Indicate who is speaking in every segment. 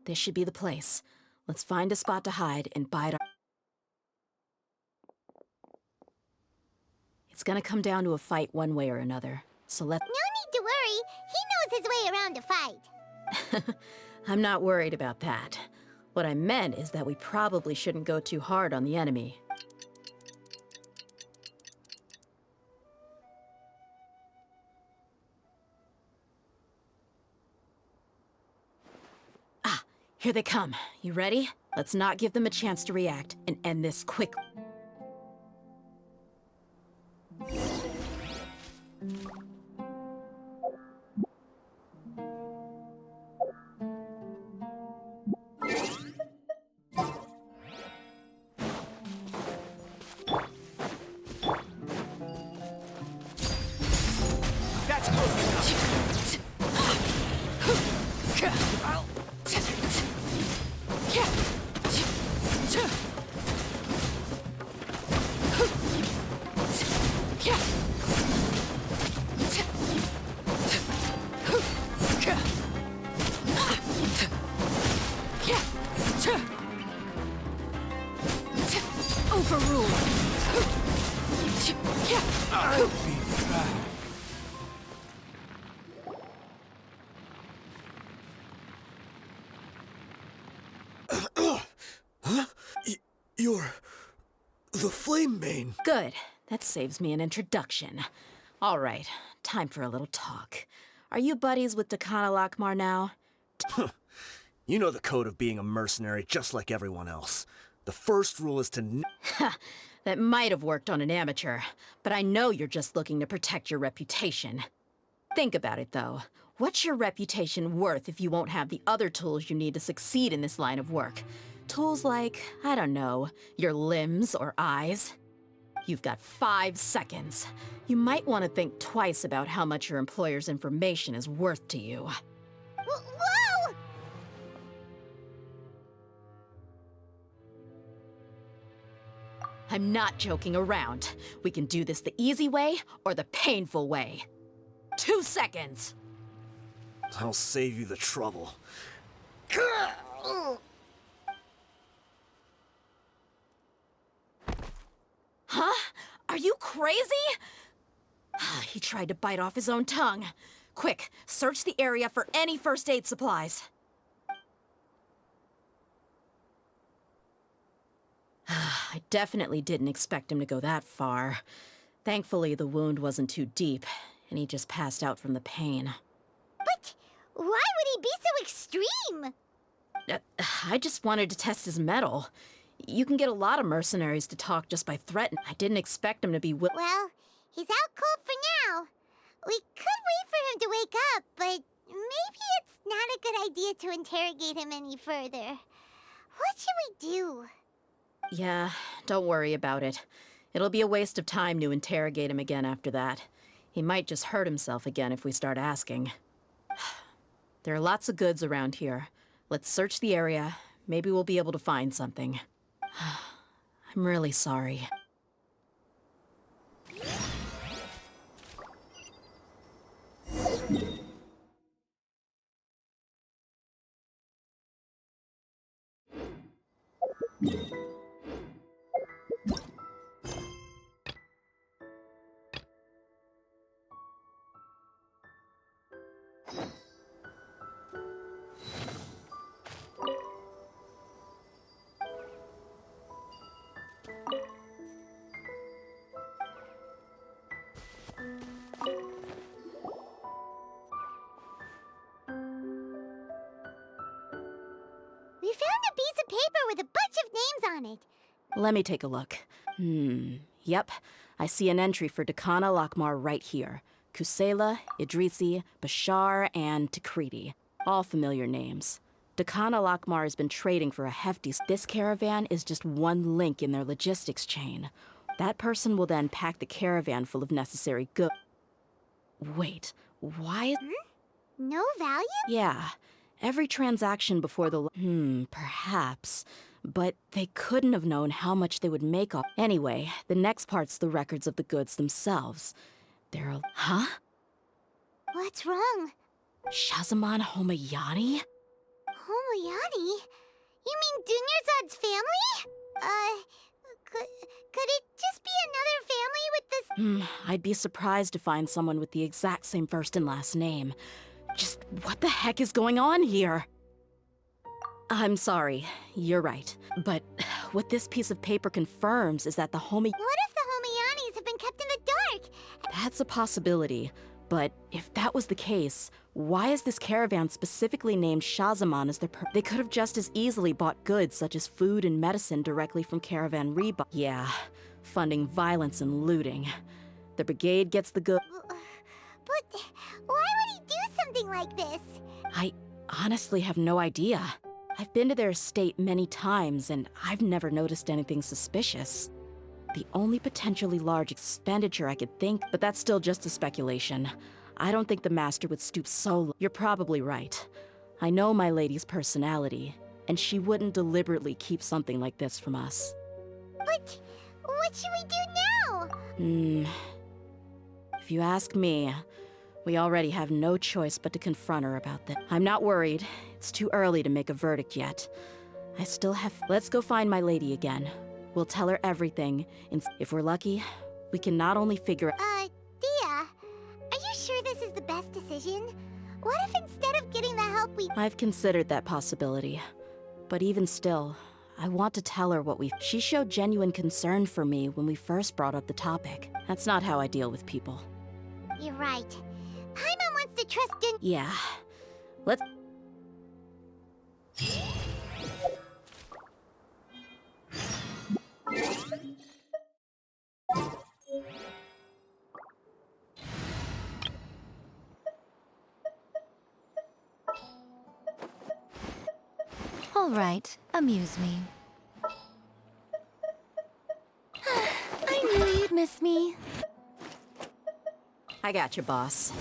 Speaker 1: This should be the place. Let's find a spot to hide and bide our... It's gonna come down to a fight one way or another, so let's...
Speaker 2: No need to worry. He knows his way around a fight.
Speaker 1: I'm not worried about that. What I meant is that we probably shouldn't go too hard on the enemy. Here they come. You ready? Let's not give them a chance to react and end this quickly.
Speaker 3: That's close enough.
Speaker 1: Overruled.
Speaker 3: I'll be back. Huh? You're the Flame Mane.
Speaker 1: Good. That saves me an introduction. All right, time for a little talk. Are you buddies with Dekana Lakmar now?
Speaker 3: You know the code of being a mercenary just like everyone else. The first rule is to...
Speaker 1: That might have worked on an amateur, but I know you're just looking to protect your reputation. Think about it, though. What's your reputation worth if you won't have the other tools you need to succeed in this line of work? Tools like, I don't know, your limbs or eyes? You've got 5 seconds. You might want to think twice about how much your employer's information is worth to you.
Speaker 2: Whoa!
Speaker 1: I'm not joking around. We can do this the easy way or the painful way. 2 seconds!
Speaker 3: I'll save you the trouble.
Speaker 1: Huh? Are you crazy? He tried to bite off his own tongue. Quick, search the area for any first aid supplies. I definitely didn't expect him to go that far. Thankfully, the wound wasn't too deep, and he just passed out from the pain.
Speaker 2: But why would he be so extreme?
Speaker 1: I just wanted to test his mettle. You can get a lot of mercenaries to talk just by threatening. I didn't expect him to be
Speaker 2: Well, he's out cold for now. We could wait for him to wake up, but maybe it's not a good idea to interrogate him any further. What should we do?
Speaker 1: Yeah, don't worry about it. It'll be a waste of time to interrogate him again after that. He might just hurt himself again if we start asking. There are lots of goods around here. Let's search the area. Maybe we'll be able to find something. I'm really sorry.
Speaker 2: We found a piece of paper with a bunch of names on it.
Speaker 1: Let me take a look. Yep. I see an entry for Dakana Lakmar right here. Kusela, Idrisi, Bashar, and Takriti. All familiar names. Dakana Lakmar has been trading for a hefty... This caravan is just one link in their logistics chain. That person will then pack the caravan full of necessary goods. Wait, why...
Speaker 2: No value?
Speaker 1: Yeah. Every transaction before the... perhaps. But they couldn't have known how much they would make off... Anyway, the next part's the records of the goods themselves. They're... Huh?
Speaker 2: What's wrong?
Speaker 1: Shahzaman Homayani?
Speaker 2: Homayani? You mean Dunyarzad's family? Could it just be another family with this...
Speaker 1: I'd be surprised to find someone with the exact same first and last name. Just what the heck is going on here? I'm sorry, you're right. But what this piece of paper confirms is that the
Speaker 2: What if the Homayanis have been kept in the dark?
Speaker 1: That's a possibility. But if that was the case, why is this caravan specifically named Shahzaman as their They could have just as easily bought goods such as food and medicine directly from Caravan Reba. Yeah, funding violence and looting. The brigade gets the good...
Speaker 2: But why would he do something like this?
Speaker 1: I honestly have no idea. I've been to their estate many times, and I've never noticed anything suspicious. The only potentially large expenditure I could think, but that's still just a speculation. I don't think the master would stoop so low. You're probably right. I know my lady's personality, and she wouldn't deliberately keep something like this from us.
Speaker 2: But what should we do now?
Speaker 1: If you ask me, we already have no choice but to confront her about this. I'm not worried. It's too early to make a verdict yet. I still have... Let's go find my lady again. We'll tell her everything, and if we're lucky, we can not only figure...
Speaker 2: Dehya, are you sure this is the best decision? What if instead of getting the help we...
Speaker 1: I've considered that possibility. But even still, I want to tell her what we... She showed genuine concern for me when we first brought up the topic. That's not how I deal with people.
Speaker 2: You're right. Paimon wants to trust in...
Speaker 1: Yeah. Let's...
Speaker 4: All right, amuse me. I knew you'd miss me.
Speaker 1: I got you, boss.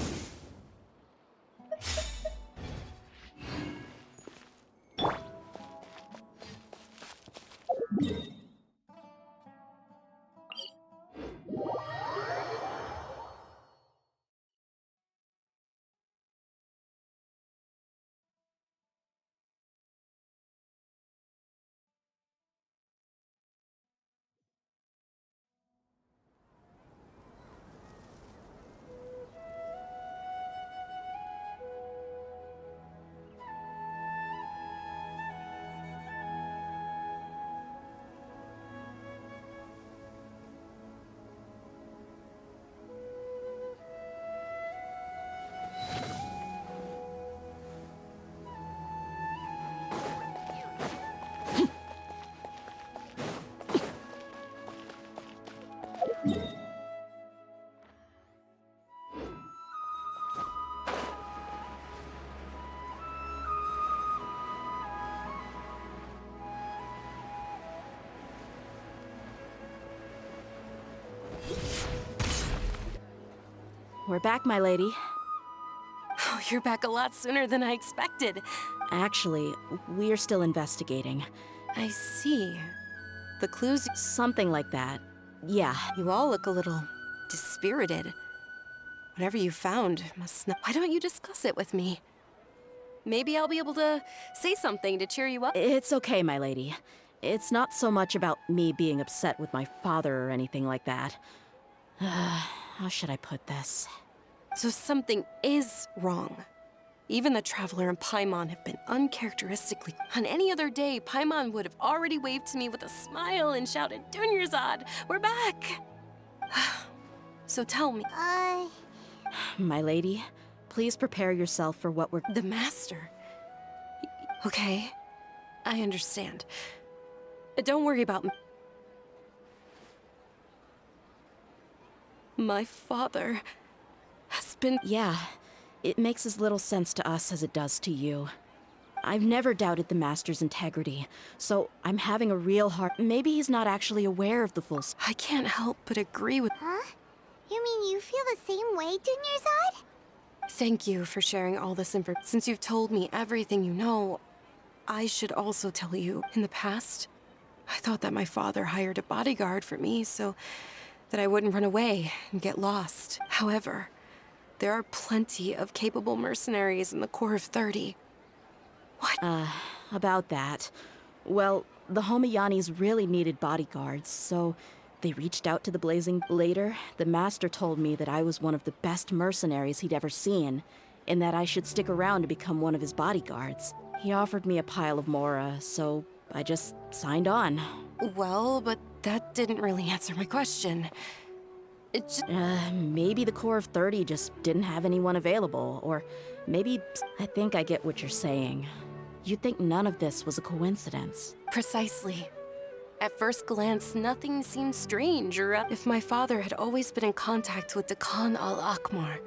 Speaker 1: we're back, my lady.
Speaker 5: Oh, you're back a lot sooner than I expected.
Speaker 1: Actually, we're still investigating.
Speaker 5: I see. The clues...
Speaker 1: Something like that. Yeah.
Speaker 5: You all look a little dispirited. Whatever you found must not... Why don't you discuss it with me? Maybe I'll be able to say something to cheer you up.
Speaker 1: It's okay, my lady. It's not so much about me being upset with my father or anything like that. How should I put this?
Speaker 5: So something is wrong. Even the Traveler and Paimon have been uncharacteristically... On any other day, Paimon would have already waved to me with a smile and shouted, "Dunyarzad, we're back!" So tell me...
Speaker 1: My lady, please prepare yourself for what we're...
Speaker 5: The Master? Okay, I understand. Don't worry about me. My father has been...
Speaker 1: Yeah, it makes as little sense to us as it does to you. I've never doubted the Master's integrity, so I'm having a real hard... Maybe he's not actually aware of the full...
Speaker 5: I can't help but agree with...
Speaker 2: Huh? You mean you feel the same way, Dunyarzad?
Speaker 5: Thank you for sharing all this info. Since you've told me everything you know, I should also tell you, in the past, I thought that my father hired a bodyguard for me so that I wouldn't run away and get lost. However, there are plenty of capable mercenaries in the Corps of 30. What?
Speaker 1: About that. Well, the Homiyanis really needed bodyguards, so they reached out to the Blazing... Later, the Master told me that I was one of the best mercenaries he'd ever seen, and that I should stick around to become one of his bodyguards. He offered me a pile of mora, so I just signed on.
Speaker 5: Well, but that didn't really answer my question. It just...
Speaker 1: Maybe the Corps of 30 just didn't have anyone available, or maybe... I think I get what you're saying. You'd think none of this was a coincidence.
Speaker 5: Precisely. At first glance, nothing seemed strange, or if my father had always been in contact with the Khan al-Akmar,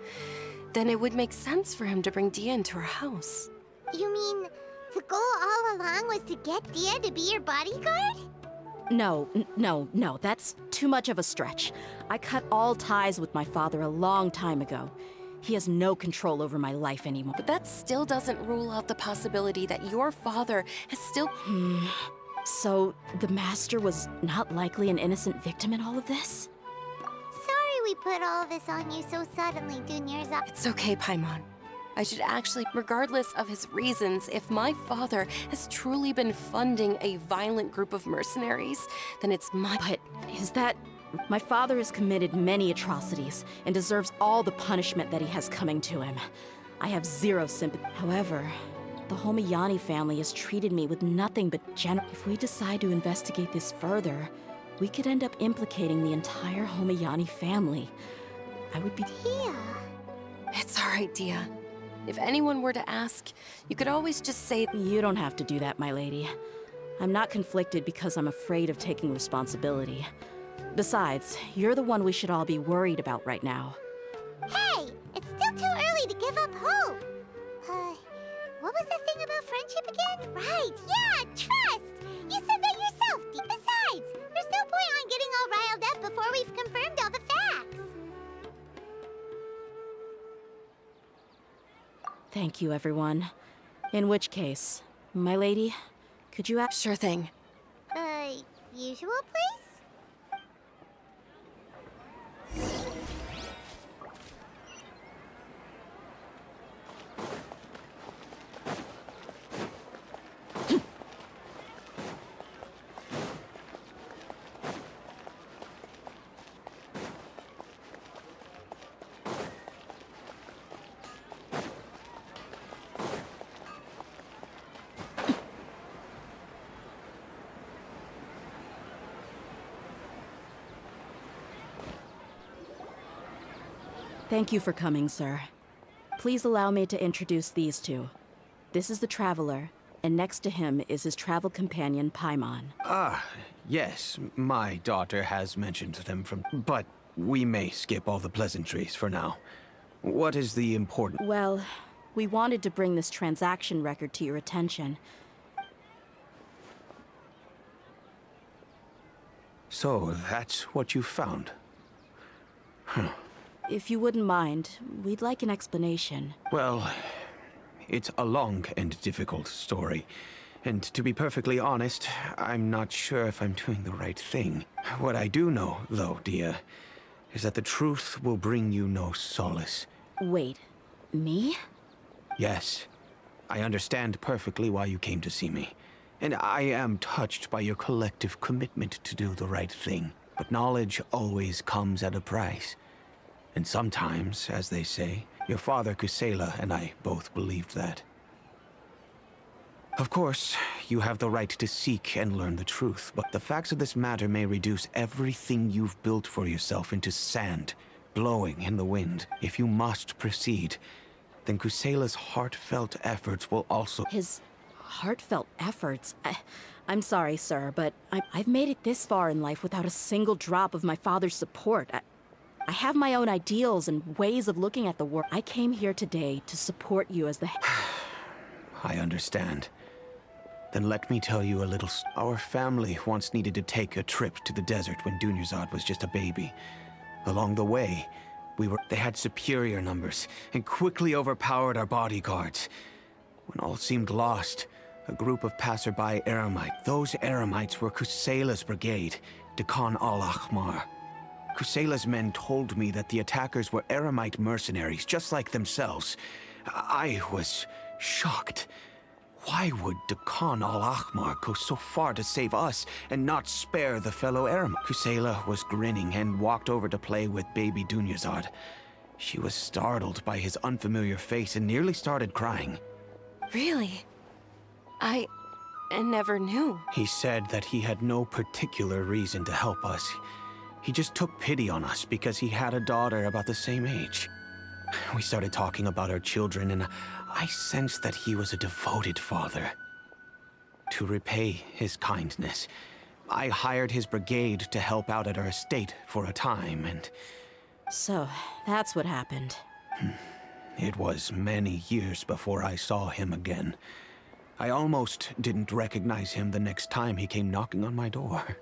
Speaker 5: then it would make sense for him to bring Dehya into our house.
Speaker 2: You mean the goal all along was to get Dehya to be your bodyguard?
Speaker 1: No, that's too much of a stretch. I cut all ties with my father a long time ago. He has no control over my life anymore.
Speaker 5: But that still doesn't rule out the possibility that your father has still...
Speaker 1: So, the Master was not likely an innocent victim in all of this?
Speaker 2: Sorry we put all this on you so suddenly, Dunyarzad.
Speaker 5: It's okay, Paimon. I should actually, regardless of his reasons, if my father has truly been funding a violent group of mercenaries, then it's my...
Speaker 1: But is that... My father has committed many atrocities and deserves all the punishment that he has coming to him. I have zero sympathy. However, the Homiyani family has treated me with nothing but If we decide to investigate this further, we could end up implicating the entire Homiyani family. I would be...
Speaker 2: Dehya.
Speaker 5: It's all right, Dehya. If anyone were to ask, you could always just say...
Speaker 1: You don't have to do that, my lady. I'm not conflicted because I'm afraid of taking responsibility. Besides, you're the one we should all be worried about right now.
Speaker 2: Hey! It's still too early to give up hope! What was the thing about friendship again? Right, yeah, trust! You said that yourself, Dee. Besides, there's no point on getting all riled up before we've confirmed all the facts.
Speaker 1: Thank you, everyone. In which case, my lady, could you ask...
Speaker 5: Sure thing.
Speaker 2: Usual place?
Speaker 1: Thank you for coming, sir. Please allow me to introduce these two. This is the Traveler, and next to him is his travel companion, Paimon.
Speaker 6: Yes, my daughter has mentioned them but we may skip all the pleasantries for now. What is the important...
Speaker 1: Well, we wanted to bring this transaction record to your attention.
Speaker 6: So, that's what you found. Huh.
Speaker 1: if you wouldn't mind, we'd like an explanation.
Speaker 6: Well, it's a long and difficult story. And to be perfectly honest, I'm not sure if I'm doing the right thing. What I do know, though, Dehya, is that the truth will bring you no solace.
Speaker 1: Wait, me?
Speaker 6: Yes, I understand perfectly why you came to see me. And I am touched by your collective commitment to do the right thing. But knowledge always comes at a price. And sometimes, as they say, your father Cela and I both believed that. Of course, you have the right to seek and learn the truth, but the facts of this matter may reduce everything you've built for yourself into sand, blowing in the wind. If you must proceed, then Cela's heartfelt efforts will also—
Speaker 1: His heartfelt efforts? I'm sorry, sir, but I've made it this far in life without a single drop of my father's support. I have my own ideals and ways of looking at the world. I came here today to support you as the—
Speaker 6: I understand. Then let me tell you a little. Our family once needed to take a trip to the desert when Dunyarzad was just a baby. Along the way, they had superior numbers and quickly overpowered our bodyguards. When all seemed lost, a group of passerby Eremites. Those Eremites were Cela's brigade, Dekan al-Ahmar. Cela's men told me that the attackers were Eremite mercenaries, just like themselves. I was shocked. Why would Dekan al-Ahmar go so far to save us and not spare the fellow Eremite? Cela was grinning and walked over to play with baby Dunyarzad. She was startled by his unfamiliar face and nearly started crying.
Speaker 5: Really? I never knew.
Speaker 6: He said that he had no particular reason to help us. He just took pity on us because he had a daughter about the same age. We started talking about our children, and I sensed that he was a devoted father. To repay his kindness, I hired his brigade to help out at our estate for a time, and—
Speaker 1: So, that's what happened.
Speaker 6: It was many years before I saw him again. I almost didn't recognize him the next time he came knocking on my door.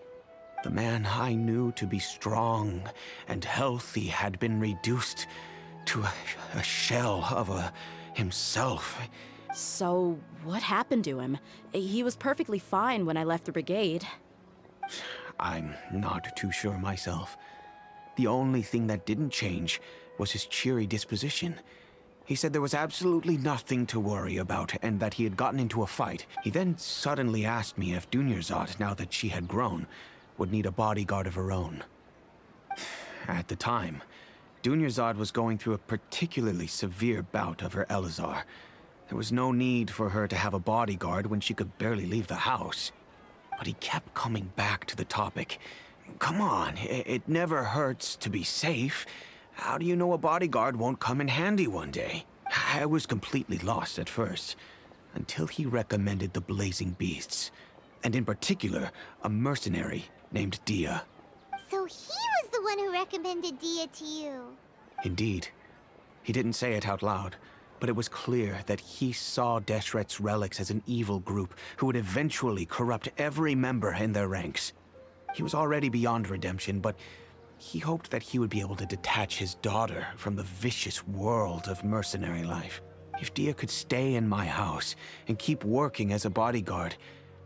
Speaker 6: The man I knew to be strong and healthy had been reduced to a shell of himself.
Speaker 1: So, what happened to him? He was perfectly fine when I left the brigade.
Speaker 6: I'm not too sure myself. The only thing that didn't change was his cheery disposition. He said there was absolutely nothing to worry about and that he had gotten into a fight. He then suddenly asked me if Dunyarzad, now that she had grown, would need a bodyguard of her own. At the time, Dunyarzad was going through a particularly severe bout of her Elazar. There was no need for her to have a bodyguard when she could barely leave the house. But he kept coming back to the topic. Come on, it never hurts to be safe. How do you know a bodyguard won't come in handy one day? I was completely lost at first, until he recommended the Blazing Beasts, and in particular, a mercenary named Dehya.
Speaker 2: So he was the one who recommended Dehya to you.
Speaker 6: Indeed. He didn't say it out loud, but it was clear that he saw Deshret's relics as an evil group who would eventually corrupt every member in their ranks. He was already beyond redemption, but he hoped that he would be able to detach his daughter from the vicious world of mercenary life. If Dehya could stay in my house and keep working as a bodyguard,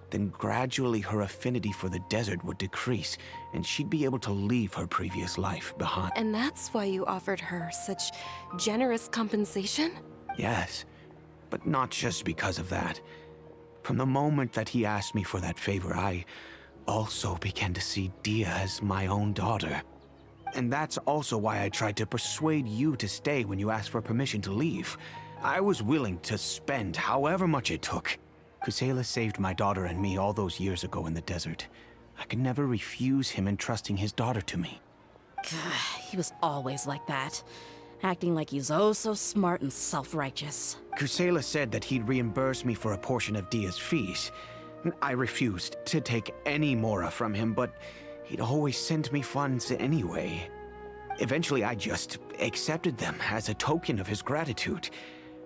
Speaker 6: then gradually her affinity for the desert would decrease, and she'd be able to leave her previous life behind.
Speaker 5: And that's why you offered her such generous compensation?
Speaker 6: Yes, but not just because of that. From the moment that he asked me for that favor, I also began to see Dehya as my own daughter. And that's also why I tried to persuade you to stay when you asked for permission to leave. I was willing to spend however much it took. Cela saved my daughter and me all those years ago in the desert. I could never refuse him entrusting his daughter to me.
Speaker 1: He was always like that, acting like he's oh so smart and self-righteous.
Speaker 6: Cela said that he'd reimburse me for a portion of Dehya's fees. I refused to take any more from him, but he'd always send me funds anyway. Eventually, I just accepted them as a token of his gratitude.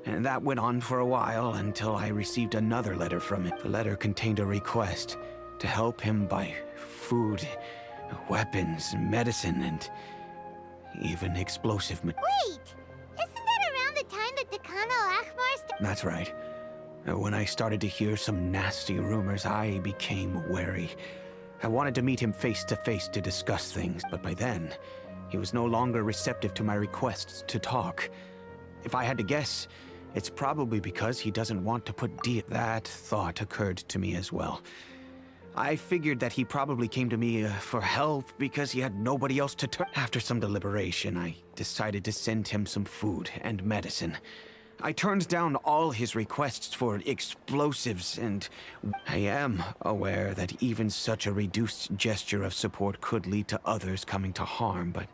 Speaker 6: And that went on for a while until I received another letter from him. The letter contained a request to help him buy food, weapons, medicine, and even explosive
Speaker 2: Wait! Isn't that around the time that Dekano Akhmar
Speaker 6: That's right. When I started to hear some nasty rumors, I became wary. I wanted to meet him face to face to discuss things, but by then, he was no longer receptive to my requests to talk. If I had to guess, it's probably because he doesn't want to put That thought occurred to me as well. I figured that he probably came to me for help because he had nobody else to turn. After some deliberation, I decided to send him some food and medicine. I turned down all his requests for explosives, and I am aware that even such a reduced gesture of support could lead to others coming to harm, but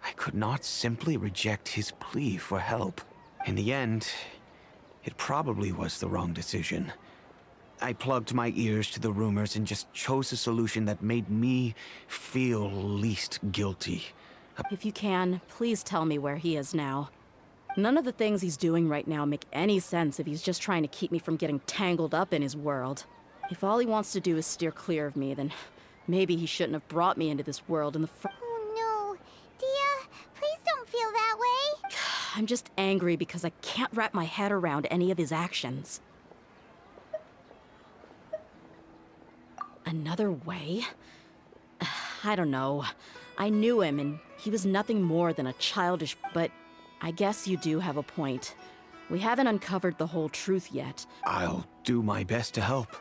Speaker 6: I could not simply reject his plea for help. In the end, it probably was the wrong decision. I plugged my ears to the rumors and just chose a solution that made me feel least guilty.
Speaker 1: If you can, please tell me where he is now. None of the things he's doing right now make any sense if he's just trying to keep me from getting tangled up in his world. If all he wants to do is steer clear of me, then maybe he shouldn't have brought me into this world in the
Speaker 2: Oh no. Dehya, please don't feel that way.
Speaker 1: I'm just angry because I can't wrap my head around any of his actions. Another way? I don't know. I knew him, and he was nothing more than a childish... But I guess you do have a point. We haven't uncovered the whole truth yet.
Speaker 6: I'll do my best to help.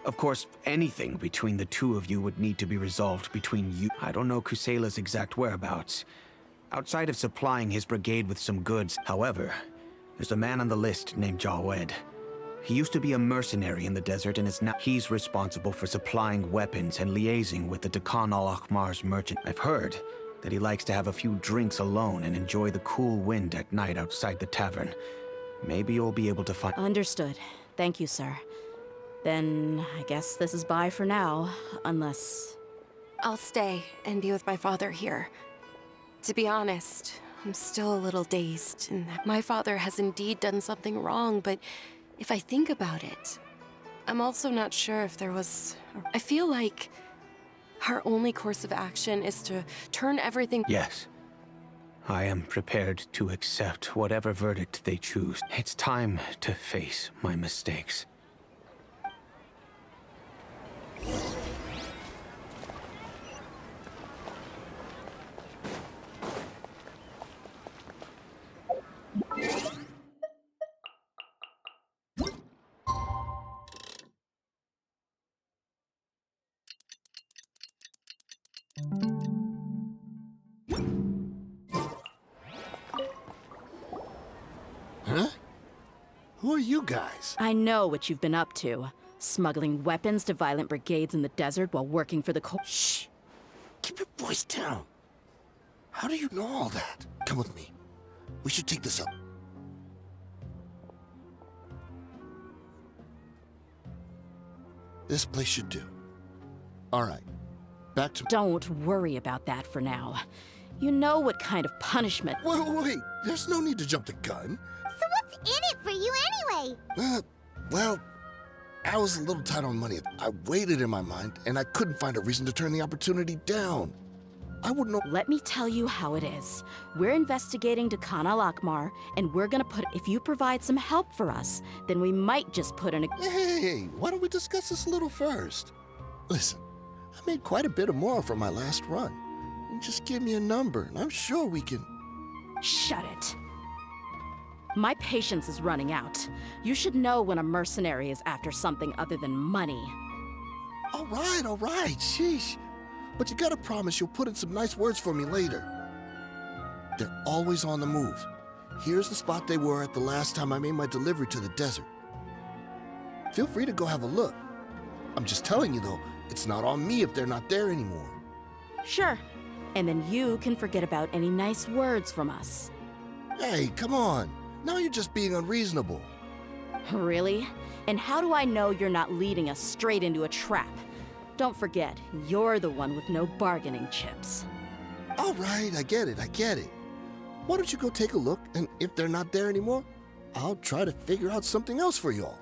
Speaker 6: Of course, anything between the two of you would need to be resolved between you. I don't know Kusela's exact whereabouts. Outside of supplying his brigade with some goods, however, there's a man on the list named Jawed. He used to be a mercenary in the desert and is now... He's responsible for supplying weapons and liaising with the Dekhan al-Akhmar's merchant. I've heard that he likes to have a few drinks alone and enjoy the cool wind at night outside the tavern. Maybe you'll be able to find...
Speaker 1: Understood. Thank you, sir. Then I guess this is bye for now, unless...
Speaker 5: I'll stay and be with my father here. To be honest, I'm still a little dazed, and my father has indeed done something wrong, but if I think about it, I'm also not sure if there was... I feel like our only course of action is to turn everything...
Speaker 6: Yes. I am prepared to accept whatever verdict they choose. It's time to face my mistakes.
Speaker 7: Huh? Who are you guys?
Speaker 1: I know what you've been up to. Smuggling weapons to violent brigades in the desert while working for the
Speaker 7: Shh! Keep your voice down. How do you know all that? Come with me. We should take this up. This place should do. All right. Back to...
Speaker 1: Don't worry about that for now. You know what kind of punishment...
Speaker 7: Wait. There's no need to jump the gun.
Speaker 2: So what's in it for you anyway?
Speaker 7: Well, I was a little tight on money. I weighed it in my mind, and I couldn't find a reason to turn the opportunity down. I wouldn't know...
Speaker 1: Let me tell you how it is. We're investigating Dekhan al-Akhmar, and we're gonna put... If you provide some help for us, then we might just put in a...
Speaker 7: Hey, why don't we discuss this a little first? Listen, I made quite a bit of more from my last run. Just give me a number, and I'm sure we can...
Speaker 1: Shut it. My patience is running out. You should know when a mercenary is after something other than money.
Speaker 7: All right, sheesh. But you gotta promise you'll put in some nice words for me later. They're always on the move. Here's the spot they were at the last time I made my delivery to the desert. Feel free to go have a look. I'm just telling you though, it's not on me if they're not there anymore.
Speaker 1: Sure. And then you can forget about any nice words from us.
Speaker 7: Hey, come on. Now you're just being unreasonable.
Speaker 1: Really? And how do I know you're not leading us straight into a trap? Don't forget, you're the one with no bargaining chips.
Speaker 7: All right, I get it. Why don't you go take a look, and if they're not there anymore, I'll try to figure out something else for y'all.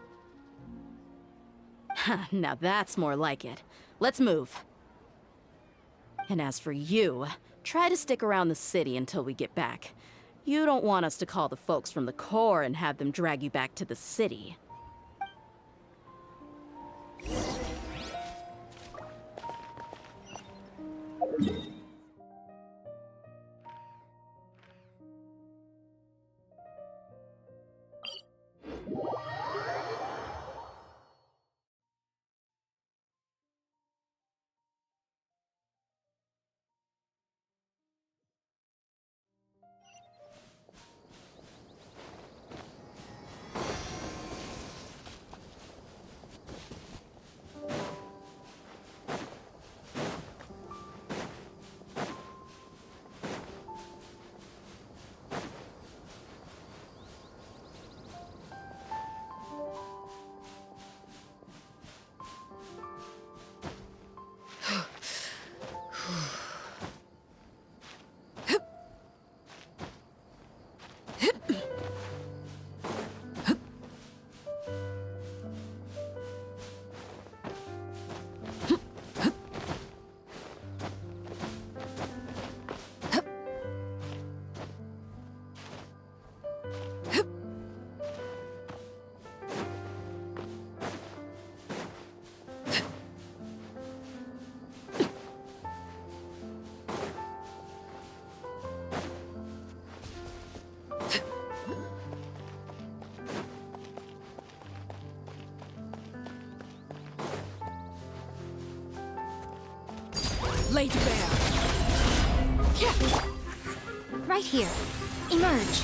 Speaker 1: Now that's more like it. Let's move. And as for you, Try to stick around the city until we get back. You don't want us to call the folks from the Corps and have them drag you back to the city.
Speaker 4: Lay to bear. Right here. Emerge.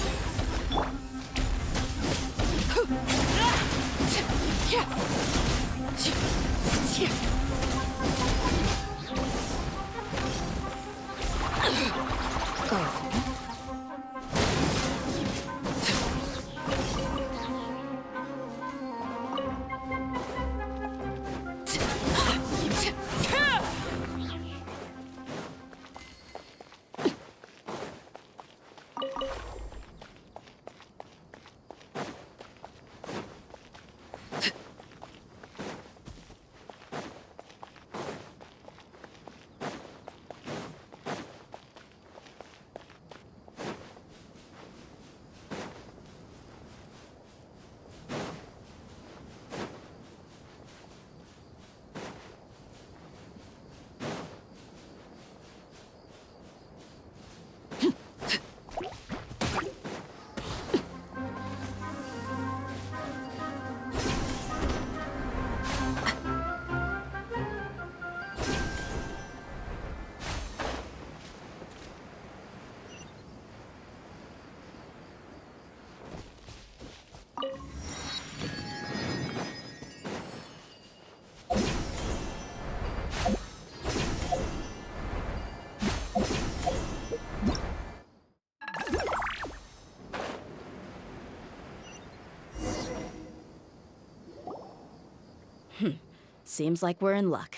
Speaker 1: Seems like we're in luck.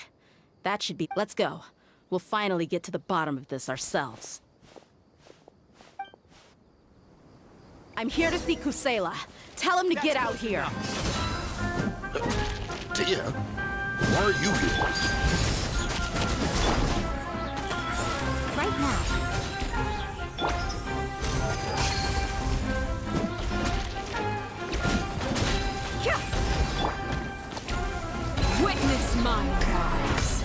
Speaker 1: That should be... Let's go. We'll finally get to the bottom of this ourselves. I'm here to see Cela. Tell him to get out here.
Speaker 7: Dehya, why are you here?
Speaker 4: Right now.
Speaker 1: Witness my rise.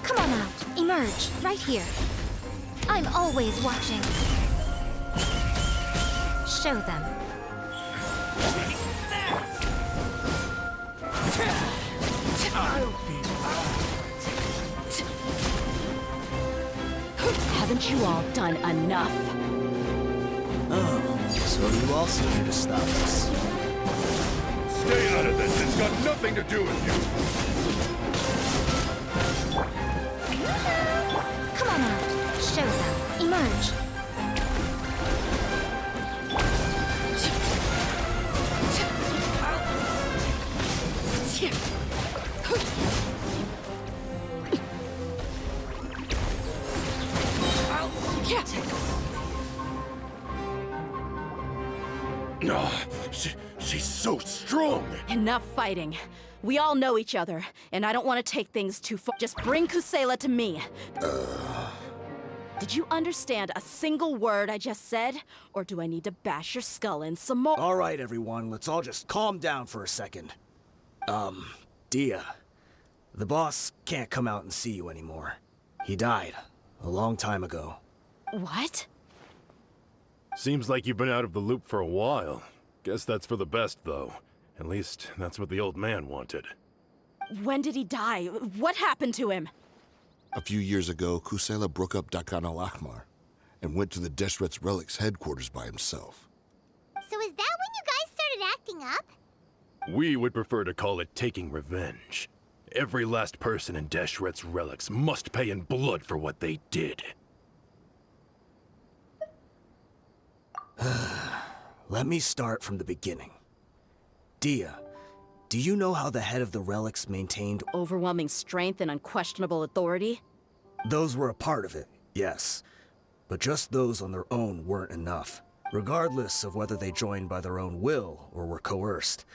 Speaker 4: Come on out. Emerge. Right here. I'm always watching. Show them.
Speaker 1: Haven't you all done enough?
Speaker 3: Oh, so you also here to stop us.
Speaker 8: Stay out of this. It's got nothing to do with you.
Speaker 4: Come on out. Show them. Emerge.
Speaker 8: She's so strong!
Speaker 1: Enough fighting. We all know each other, and I don't want to take things too far. Just bring Kusela to me. Did you understand a single word I just said? Or do I need to bash your skull in some more?
Speaker 3: All right, everyone, let's all just calm down for a second. Dehya, the boss can't come out and see you anymore. He died a long time ago.
Speaker 1: What?
Speaker 8: Seems like you've been out of the loop for a while. Guess that's for the best, though. At least, that's what the old man wanted.
Speaker 1: When did he die? What happened to him?
Speaker 7: A few years ago, Kusela broke up Dakan al-Ahmar and went to the Deshret's Relics headquarters by himself.
Speaker 2: So is that when you guys started acting up?
Speaker 8: We would prefer to call it taking revenge. Every last person in Deshret's Relics must pay in blood for what they did.
Speaker 3: Let me start from the beginning. Dehya, do you know how the head of the relics maintained?
Speaker 1: Overwhelming strength and unquestionable authority?
Speaker 3: Those were a part of it, yes. But just those on their own weren't enough. Regardless of whether they joined by their own will or were coerced,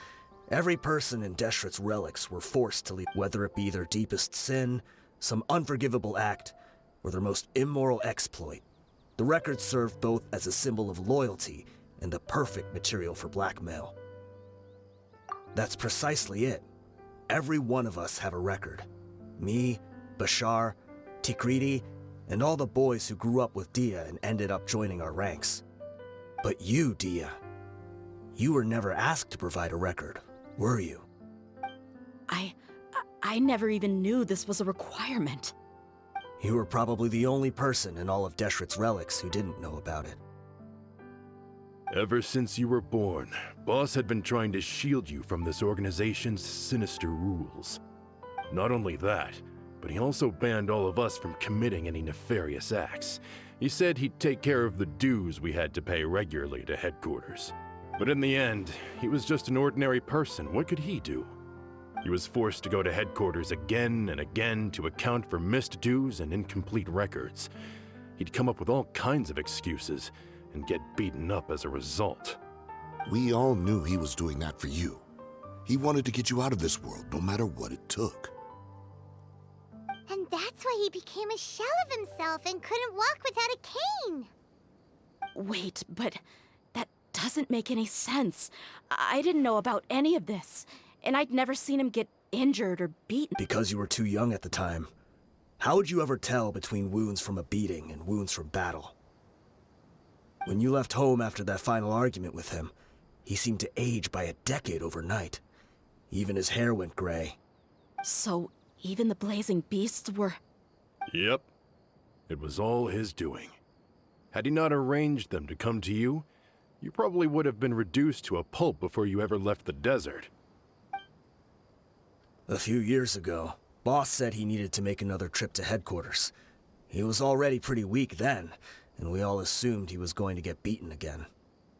Speaker 3: every person in Deshret's relics were forced to leave, whether it be their deepest sin, some unforgivable act, or their most immoral exploit. The records served both as a symbol of loyalty and the perfect material for blackmail. That's precisely it. Every one of us have a record. Me, Bashar, Tikriti, and all the boys who grew up with Dehya and ended up joining our ranks. But you, Dehya, you were never asked to provide a record, were you?
Speaker 1: I never even knew this was a requirement.
Speaker 3: You were probably the only person in all of Deshret's relics who didn't know about it.
Speaker 8: Ever since you were born, Boss had been trying to shield you from this organization's sinister rules. Not only that, but he also banned all of us from committing any nefarious acts. He said he'd take care of the dues we had to pay regularly to headquarters. But in the end, he was just an ordinary person. What could he do? He was forced to go to headquarters again and again to account for missed dues and incomplete records. He'd come up with all kinds of excuses and get beaten up as a result.
Speaker 7: We all knew he was doing that for you. He wanted to get you out of this world, no matter what it took.
Speaker 2: And that's why he became a shell of himself and couldn't walk without a cane.
Speaker 1: Wait, but that doesn't make any sense. I didn't know about any of this, and I'd never seen him get injured or beaten.
Speaker 3: Because you were too young at the time. How would you ever tell between wounds from a beating and wounds from battle? When you left home after that final argument with him, he seemed to age by a decade overnight. Even his hair went gray.
Speaker 1: So even the blazing beasts were...
Speaker 8: Yep. It was all his doing. Had he not arranged them to come to you, you probably would have been reduced to a pulp before you ever left the desert.
Speaker 3: A few years ago, Boss said he needed to make another trip to headquarters. He was already pretty weak then, and we all assumed he was going to get beaten again.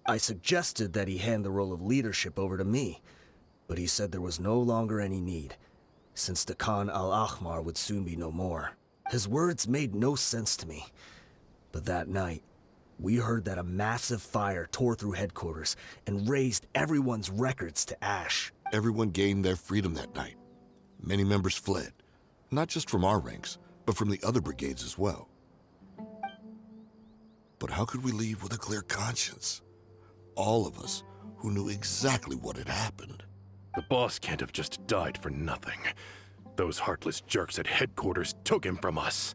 Speaker 3: I suggested that he hand the role of leadership over to me, but he said there was no longer any need, since the Khan al-Ahmar would soon be no more. His words made no sense to me. But that night, we heard that a massive fire tore through headquarters and razed everyone's records to ash.
Speaker 7: Everyone gained their freedom that night. Many members fled, not just from our ranks, but from the other brigades as well. But how could we leave with a clear conscience? All of us who knew exactly what had happened.
Speaker 8: The boss can't have just died for nothing. Those heartless jerks at headquarters took him from us.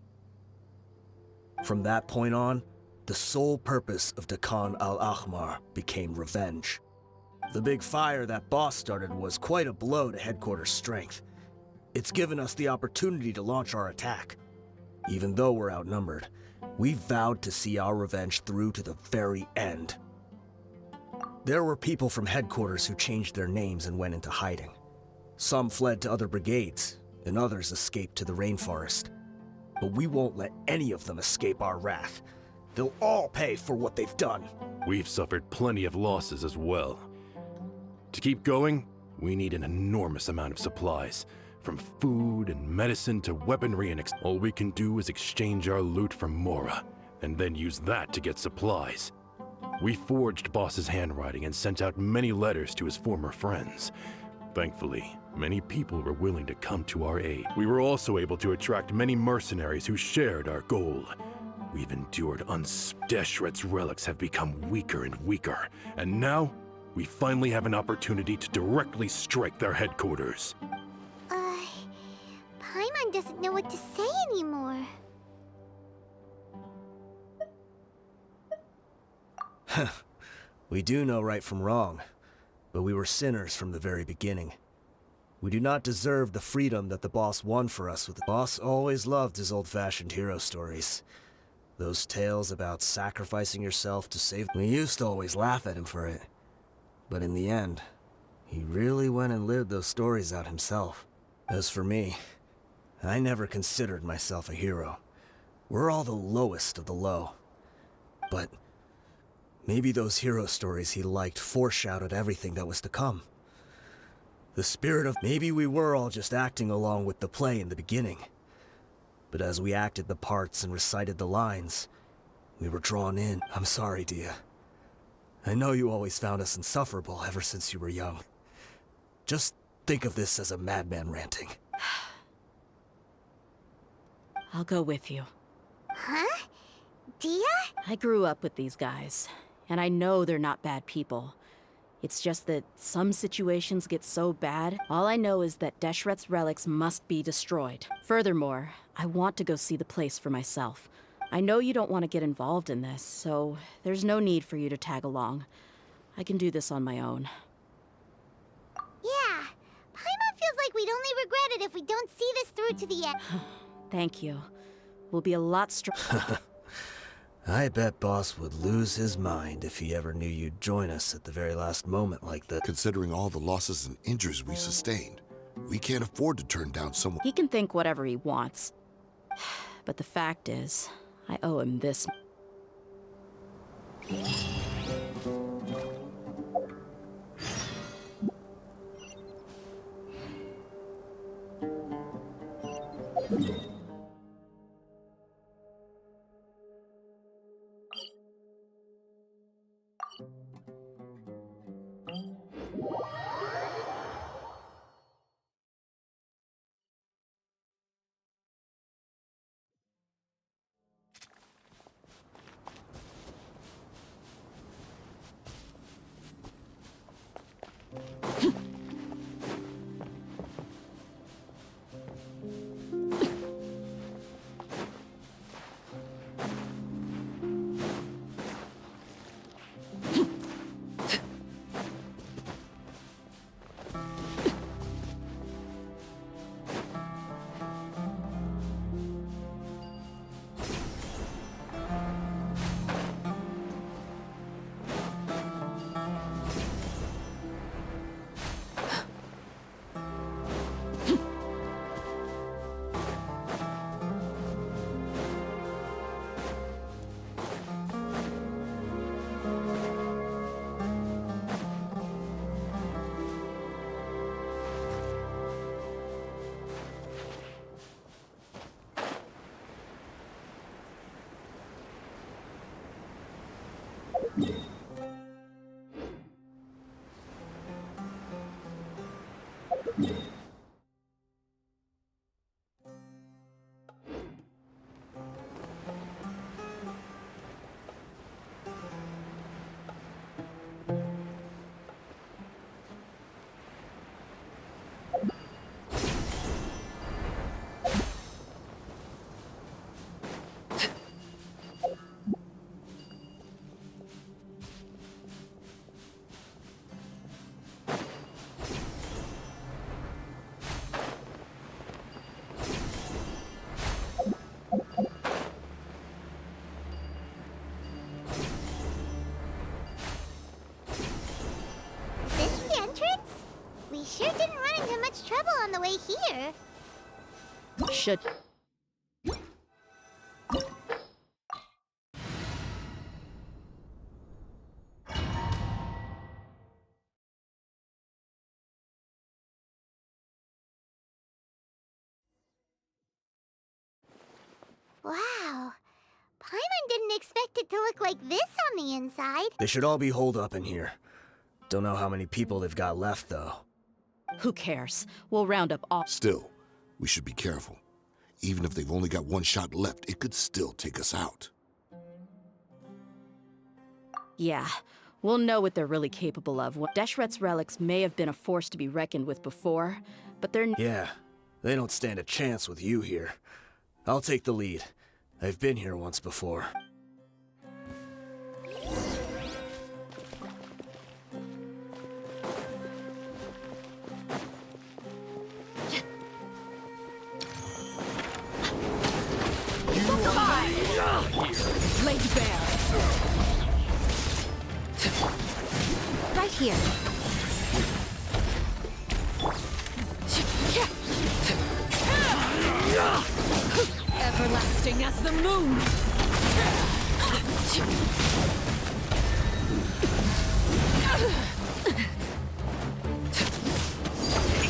Speaker 3: From that point on, the sole purpose of the Khan al-Ahmar became revenge. The big fire that Boss started was quite a blow to headquarters' strength. It's given us the opportunity to launch our attack. Even though we're outnumbered, we vowed to see our revenge through to the very end. There were people from headquarters who changed their names and went into hiding. Some fled to other brigades, and others escaped to the rainforest. But we won't let any of them escape our wrath. They'll all pay for what they've done.
Speaker 8: We've suffered plenty of losses as well. To keep going, we need an enormous amount of supplies. From food and medicine to weaponry and all we can do is exchange our loot from Mora, and then use that to get supplies. We forged Boss's handwriting and sent out many letters to his former friends. Thankfully, many people were willing to come to our aid. We were also able to attract many mercenaries who shared our goal. We've endured Deshret's relics have become weaker and weaker, and now we finally have an opportunity to directly strike their headquarters.
Speaker 2: Paimon doesn't know what to say anymore.
Speaker 3: We do know right from wrong, but we were sinners from the very beginning. We do not deserve the freedom that the boss won for us. The boss always loved his old-fashioned hero stories. Those tales about sacrificing yourself to save... We used to always laugh at him for it. But in the end, he really went and lived those stories out himself. As for me, I never considered myself a hero. We're all the lowest of the low. But maybe those hero stories he liked foreshadowed everything that was to come. The spirit of... Maybe we were all just acting along with the play in the beginning. But as we acted the parts and recited the lines, we were drawn in. I'm sorry, Dehya. I know you always found us insufferable ever since you were young. Just think of this as a madman ranting.
Speaker 1: I'll go with you.
Speaker 2: Huh? Dehya?
Speaker 1: I grew up with these guys, and I know they're not bad people. It's just that some situations get so bad, all I know is that Deshret's relics must be destroyed. Furthermore, I want to go see the place for myself. I know you don't want to get involved in this, so there's no need for you to tag along. I can do this on my own.
Speaker 2: Yeah. Paimon feels like we'd only regret it if we don't see this through to the end.
Speaker 1: Thank you. We'll be a lot stronger.
Speaker 3: I bet Boss would lose his mind if he ever knew you'd join us at the very last moment like that.
Speaker 7: Considering all the losses and injuries we sustained, we can't afford to turn down someone.
Speaker 1: He can think whatever he wants. But the fact is, I owe him this.
Speaker 2: We sure didn't run into much trouble on the way here.
Speaker 1: Should...
Speaker 2: Wow. Paimon didn't expect it to look like this on the inside.
Speaker 3: They should all be holed up in here. Don't know how many people they've got left, though.
Speaker 1: Who cares? We'll round up all.
Speaker 7: Still, we should be careful. Even if they've only got one shot left, it could still take us out.
Speaker 1: Yeah, we'll know what they're really capable of. Deshret's relics may have been a force to be reckoned with before, but they're...
Speaker 3: Yeah, they don't stand a chance with you here. I'll take the lead. I've been here once before.
Speaker 1: Laid bare.
Speaker 4: Right here.
Speaker 1: Everlasting as the moon.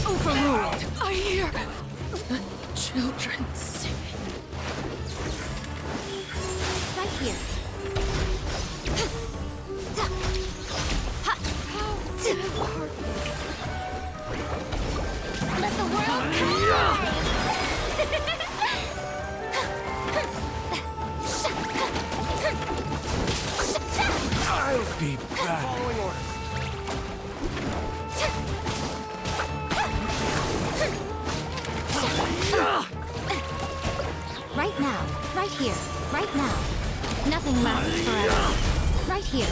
Speaker 1: Overruled. I hear children singing.
Speaker 4: Right here.
Speaker 2: Let the world come!
Speaker 6: I'll be back.
Speaker 4: Right now. Right here. Right now. Nothing lasts forever. Right here.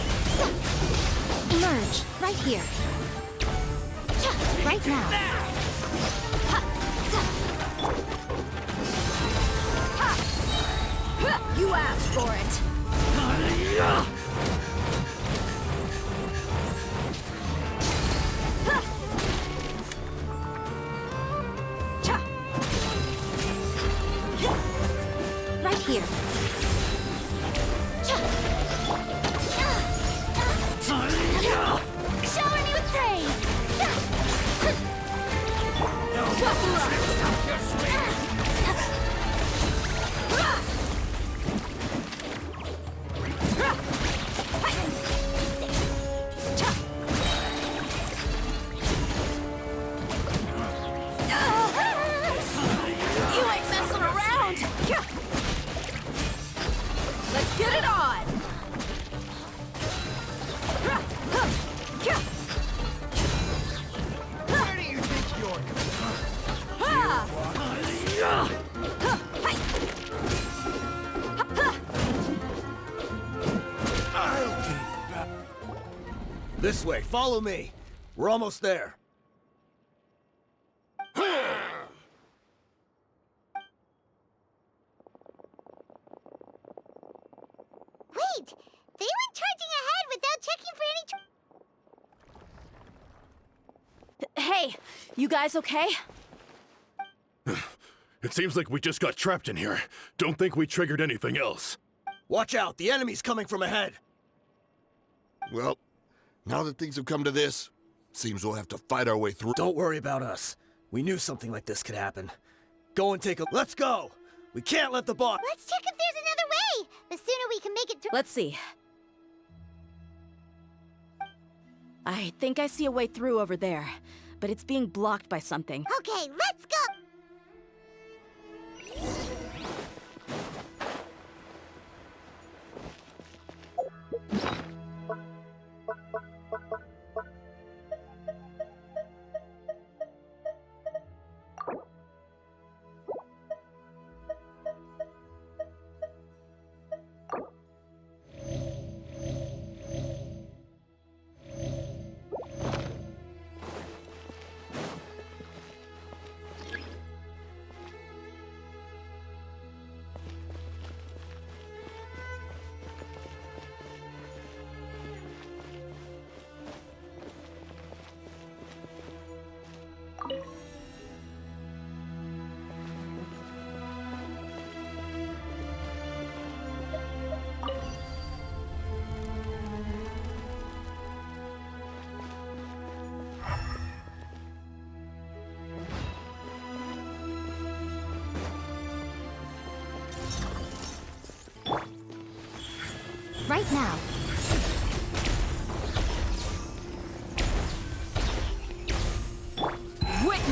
Speaker 4: Emerge. Right here. Right now.
Speaker 1: You asked for it.
Speaker 4: Right here.
Speaker 2: Shower me with praise!
Speaker 1: You ain't messing around. Let's get it on.
Speaker 6: Where do you think you're
Speaker 3: This way, follow me. We're almost there.
Speaker 2: Wait! They went charging ahead without checking for any...
Speaker 1: Hey, you guys okay?
Speaker 8: It seems like we just got trapped in here. Don't think we triggered anything else.
Speaker 3: Watch out, the enemy's coming from ahead.
Speaker 7: Well, now that things have come to this, seems we'll have to fight our way through.
Speaker 3: Don't worry about us. We knew something like this could happen. Go and take a... Let's go! We can't let the boss...
Speaker 2: Let's check if there's another way! The sooner we can make it through...
Speaker 1: Let's see. I think I see a way through over there, but it's being blocked by something.
Speaker 2: Okay, let's go!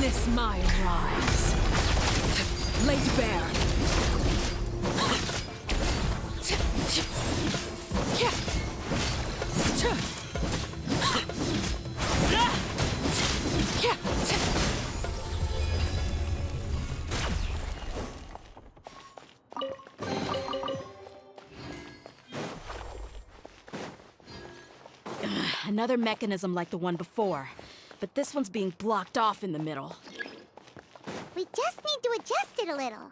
Speaker 1: Witness my rise. Laid bare. Another mechanism like the one before, but this one's being blocked off in the middle.
Speaker 2: We just need to adjust it a little.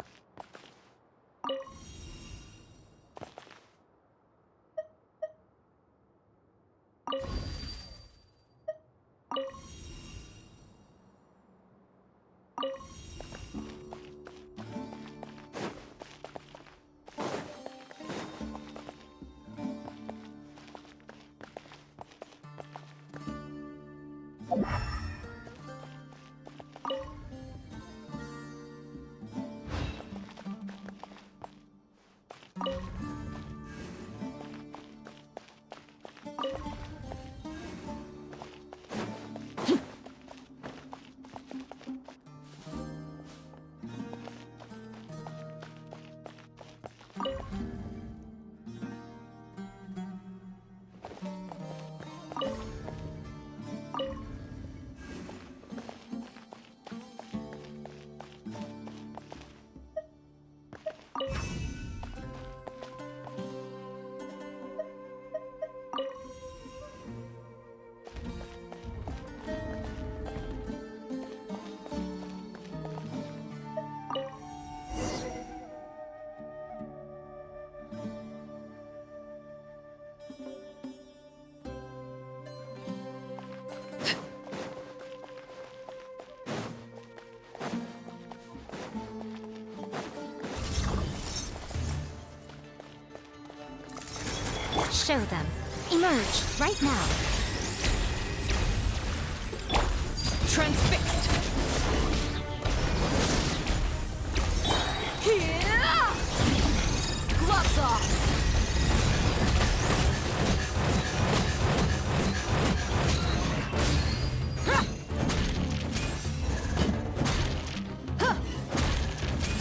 Speaker 4: Show them. Emerge, right now.
Speaker 1: Transfixed. Here! Gloves off.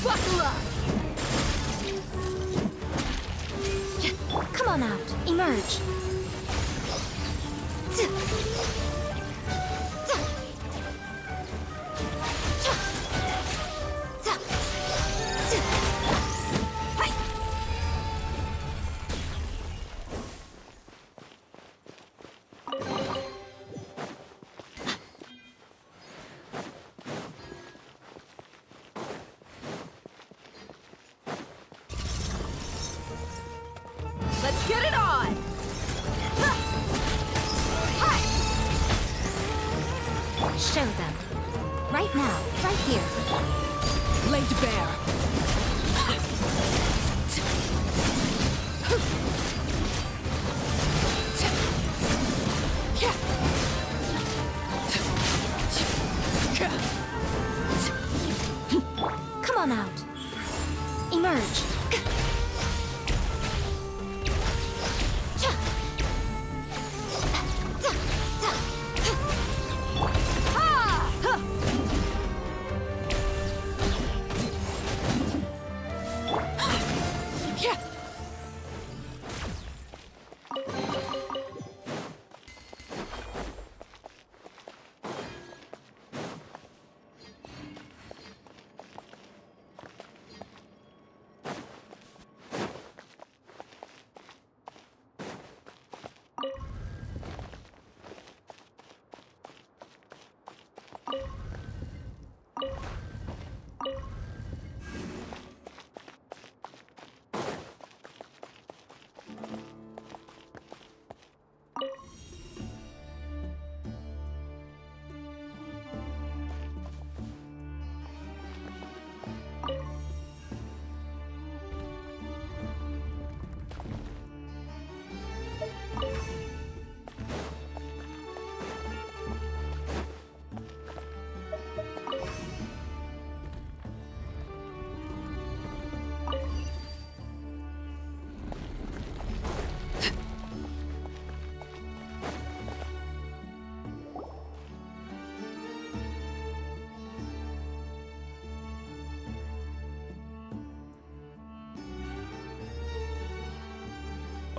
Speaker 1: Buckle up.
Speaker 4: Come on out. Emerge.
Speaker 1: Let's get it on!
Speaker 4: Show them. Right now, right here.
Speaker 1: Laid bare.
Speaker 4: Come on out. Emerge.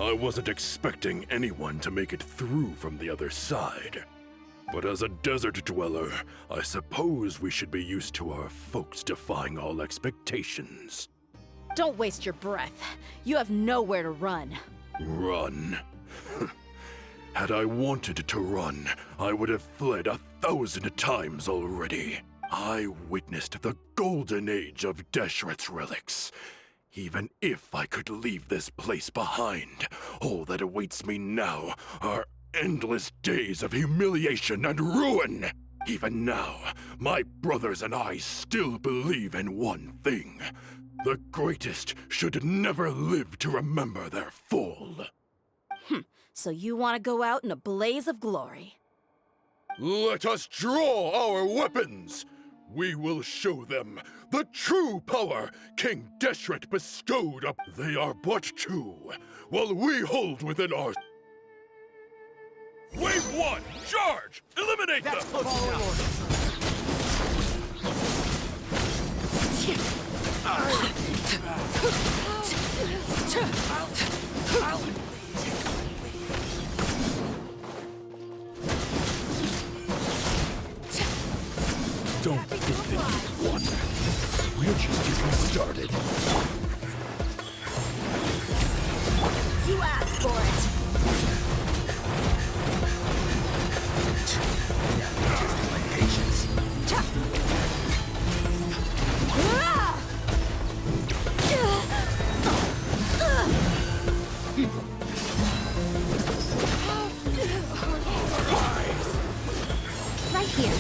Speaker 8: I wasn't expecting anyone to make it through from the other side. But as a desert dweller, I suppose we should be used to our folks defying all expectations.
Speaker 1: Don't waste your breath. You have nowhere to run.
Speaker 8: Run? Had I wanted to run, I would have fled 1,000 times already. I witnessed the golden age of Deshret's relics. Even if I could leave this place behind, all that awaits me now are endless days of humiliation and ruin. Even now, my brothers and I still believe in one thing. The greatest should never live to remember their fall.
Speaker 1: So you want to go out in a blaze of glory?
Speaker 8: Let us draw our weapons! We will show them the true power King Deshret bestowed up. They are but two, while we hold within our... Wave 1! Charge! Eliminate them! Don't think that you've won. We're just getting started.
Speaker 1: You asked for it!
Speaker 3: Just my patience.
Speaker 4: Right here.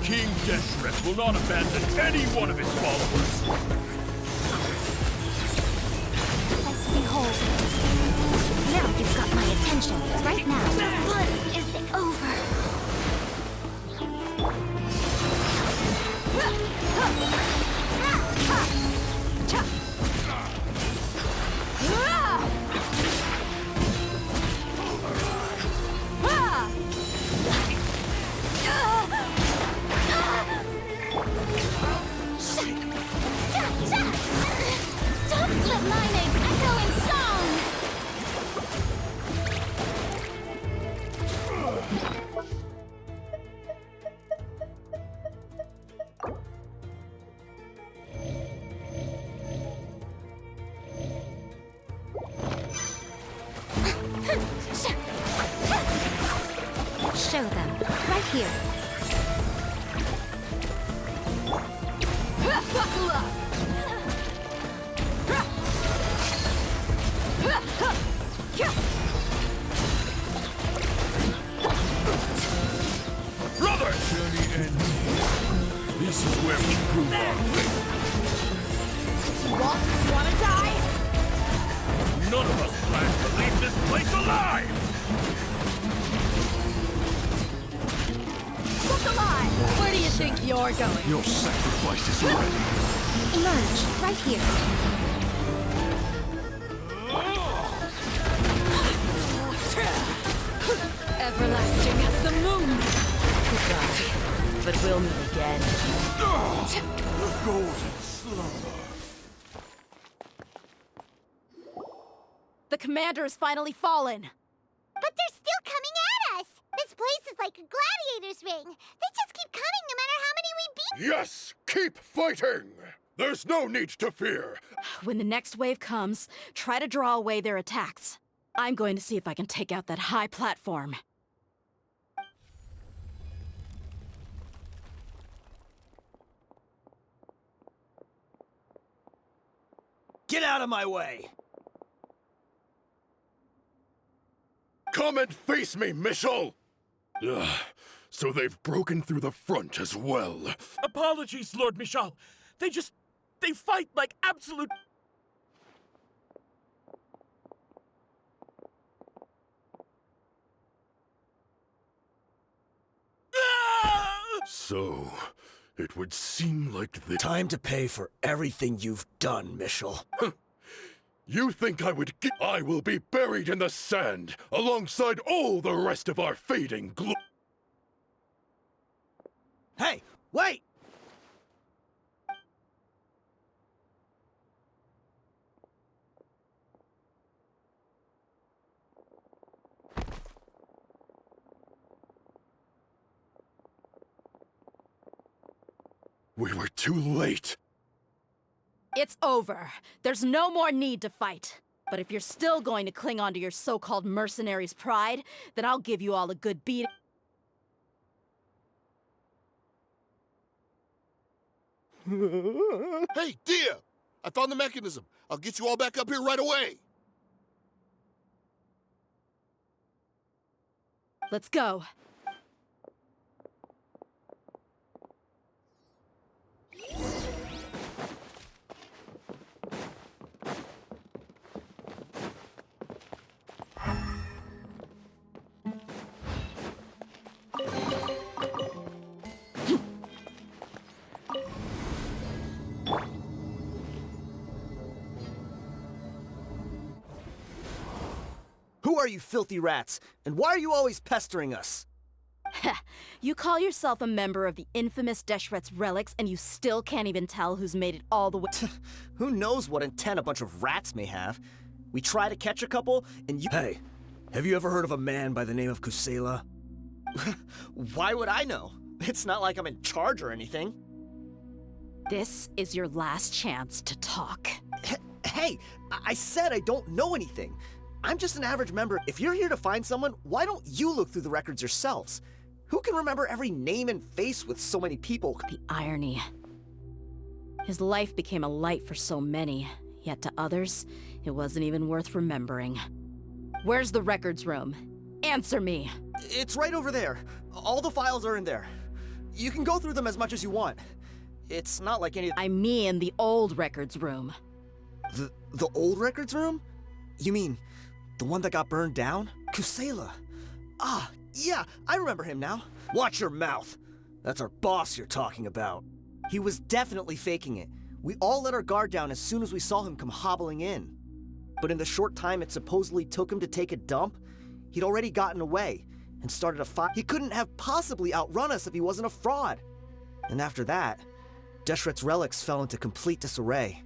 Speaker 8: King Deshret will not abandon any one of his followers.
Speaker 4: Behold. Now you've got my attention. Right now. What is over?
Speaker 2: Stop! Let my name echo in song!
Speaker 4: Show them. Right here.
Speaker 1: Buckle up!
Speaker 8: Brother! Journey ends. This is where we prove our faith.
Speaker 1: Wanna die?
Speaker 8: None of us plan to leave this place alive!
Speaker 1: Look alive! Where do you think you're going?
Speaker 8: Your sacrifice is ready.
Speaker 4: Emerge. Right here.
Speaker 1: Everlasting as the moon! Goodbye. But we'll meet again.
Speaker 8: The golden slumber.
Speaker 1: The commander has finally fallen!
Speaker 2: But they're still coming at us! This place is like a gladiator's ring. They just keep coming no matter how many we beat.
Speaker 8: Yes! Keep fighting! There's no need to fear.
Speaker 1: When the next wave comes, try to draw away their attacks. I'm going to see if I can take out that high platform.
Speaker 3: Get out of my way!
Speaker 8: Come and face me, Michel! Ugh, so they've broken through the front as well.
Speaker 9: Apologies, Lord Michal. They fight like absolute...
Speaker 8: So, it would seem like the...
Speaker 3: Time to pay for everything you've done, Michel.
Speaker 8: You think I would get... I will be buried in the sand, alongside all the rest of our fading glory.
Speaker 3: Hey, wait!
Speaker 8: We were too late.
Speaker 1: It's over. There's no more need to fight. But if you're still going to cling on to your so-called mercenary's pride, then I'll give you all a good beat.
Speaker 7: Hey, Dehya! I found the mechanism. I'll get you all back up here right away.
Speaker 1: Let's go.
Speaker 3: Who are you filthy rats? And why are you always pestering us?
Speaker 1: You call yourself a member of the infamous Deshret's relics, and you still can't even tell who's made it all the way.
Speaker 3: Who knows what intent a bunch of rats may have? We try to catch a couple, and you— Hey, have you ever heard of a man by the name of Cela? Why would I know? It's not like I'm in charge or anything.
Speaker 1: This is your last chance to talk.
Speaker 3: Hey, I said I don't know anything. I'm just an average member. If you're here to find someone, why don't you look through the records yourselves? Who can remember every name and face with so many people?
Speaker 1: The irony. His life became a light for so many, yet to others, it wasn't even worth remembering. Where's the records room? Answer me!
Speaker 3: It's right over there. All the files are in there. You can go through them as much as you want. It's not like any—
Speaker 1: I mean the old records room.
Speaker 3: The old records room? You mean the one that got burned down? Cela. Ah, yeah, I remember him now. Watch your mouth. That's our boss you're talking about. He was definitely faking it. We all let our guard down as soon as we saw him come hobbling in. But in the short time it supposedly took him to take a dump, he'd already gotten away and started a fight. He couldn't have possibly outrun us if he wasn't a fraud. And after that, Deshret's relics fell into complete disarray.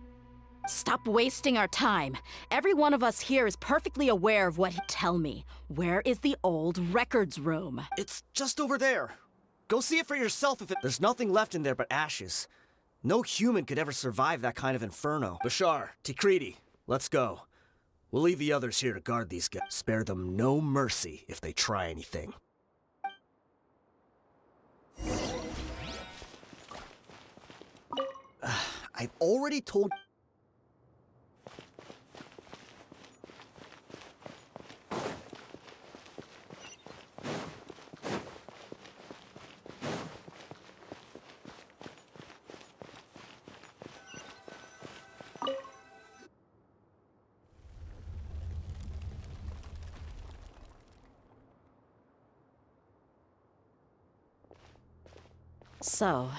Speaker 1: Stop wasting our time. Every one of us here is perfectly aware of what he— Tell me, where is the old records room?
Speaker 3: It's just over there. Go see it for yourself if it— There's nothing left in there but ashes. No human could ever survive that kind of inferno. Bashar, Tikriti, let's go. We'll leave the others here to guard these guys. Spare them no mercy if they try anything. I've already told—
Speaker 1: So,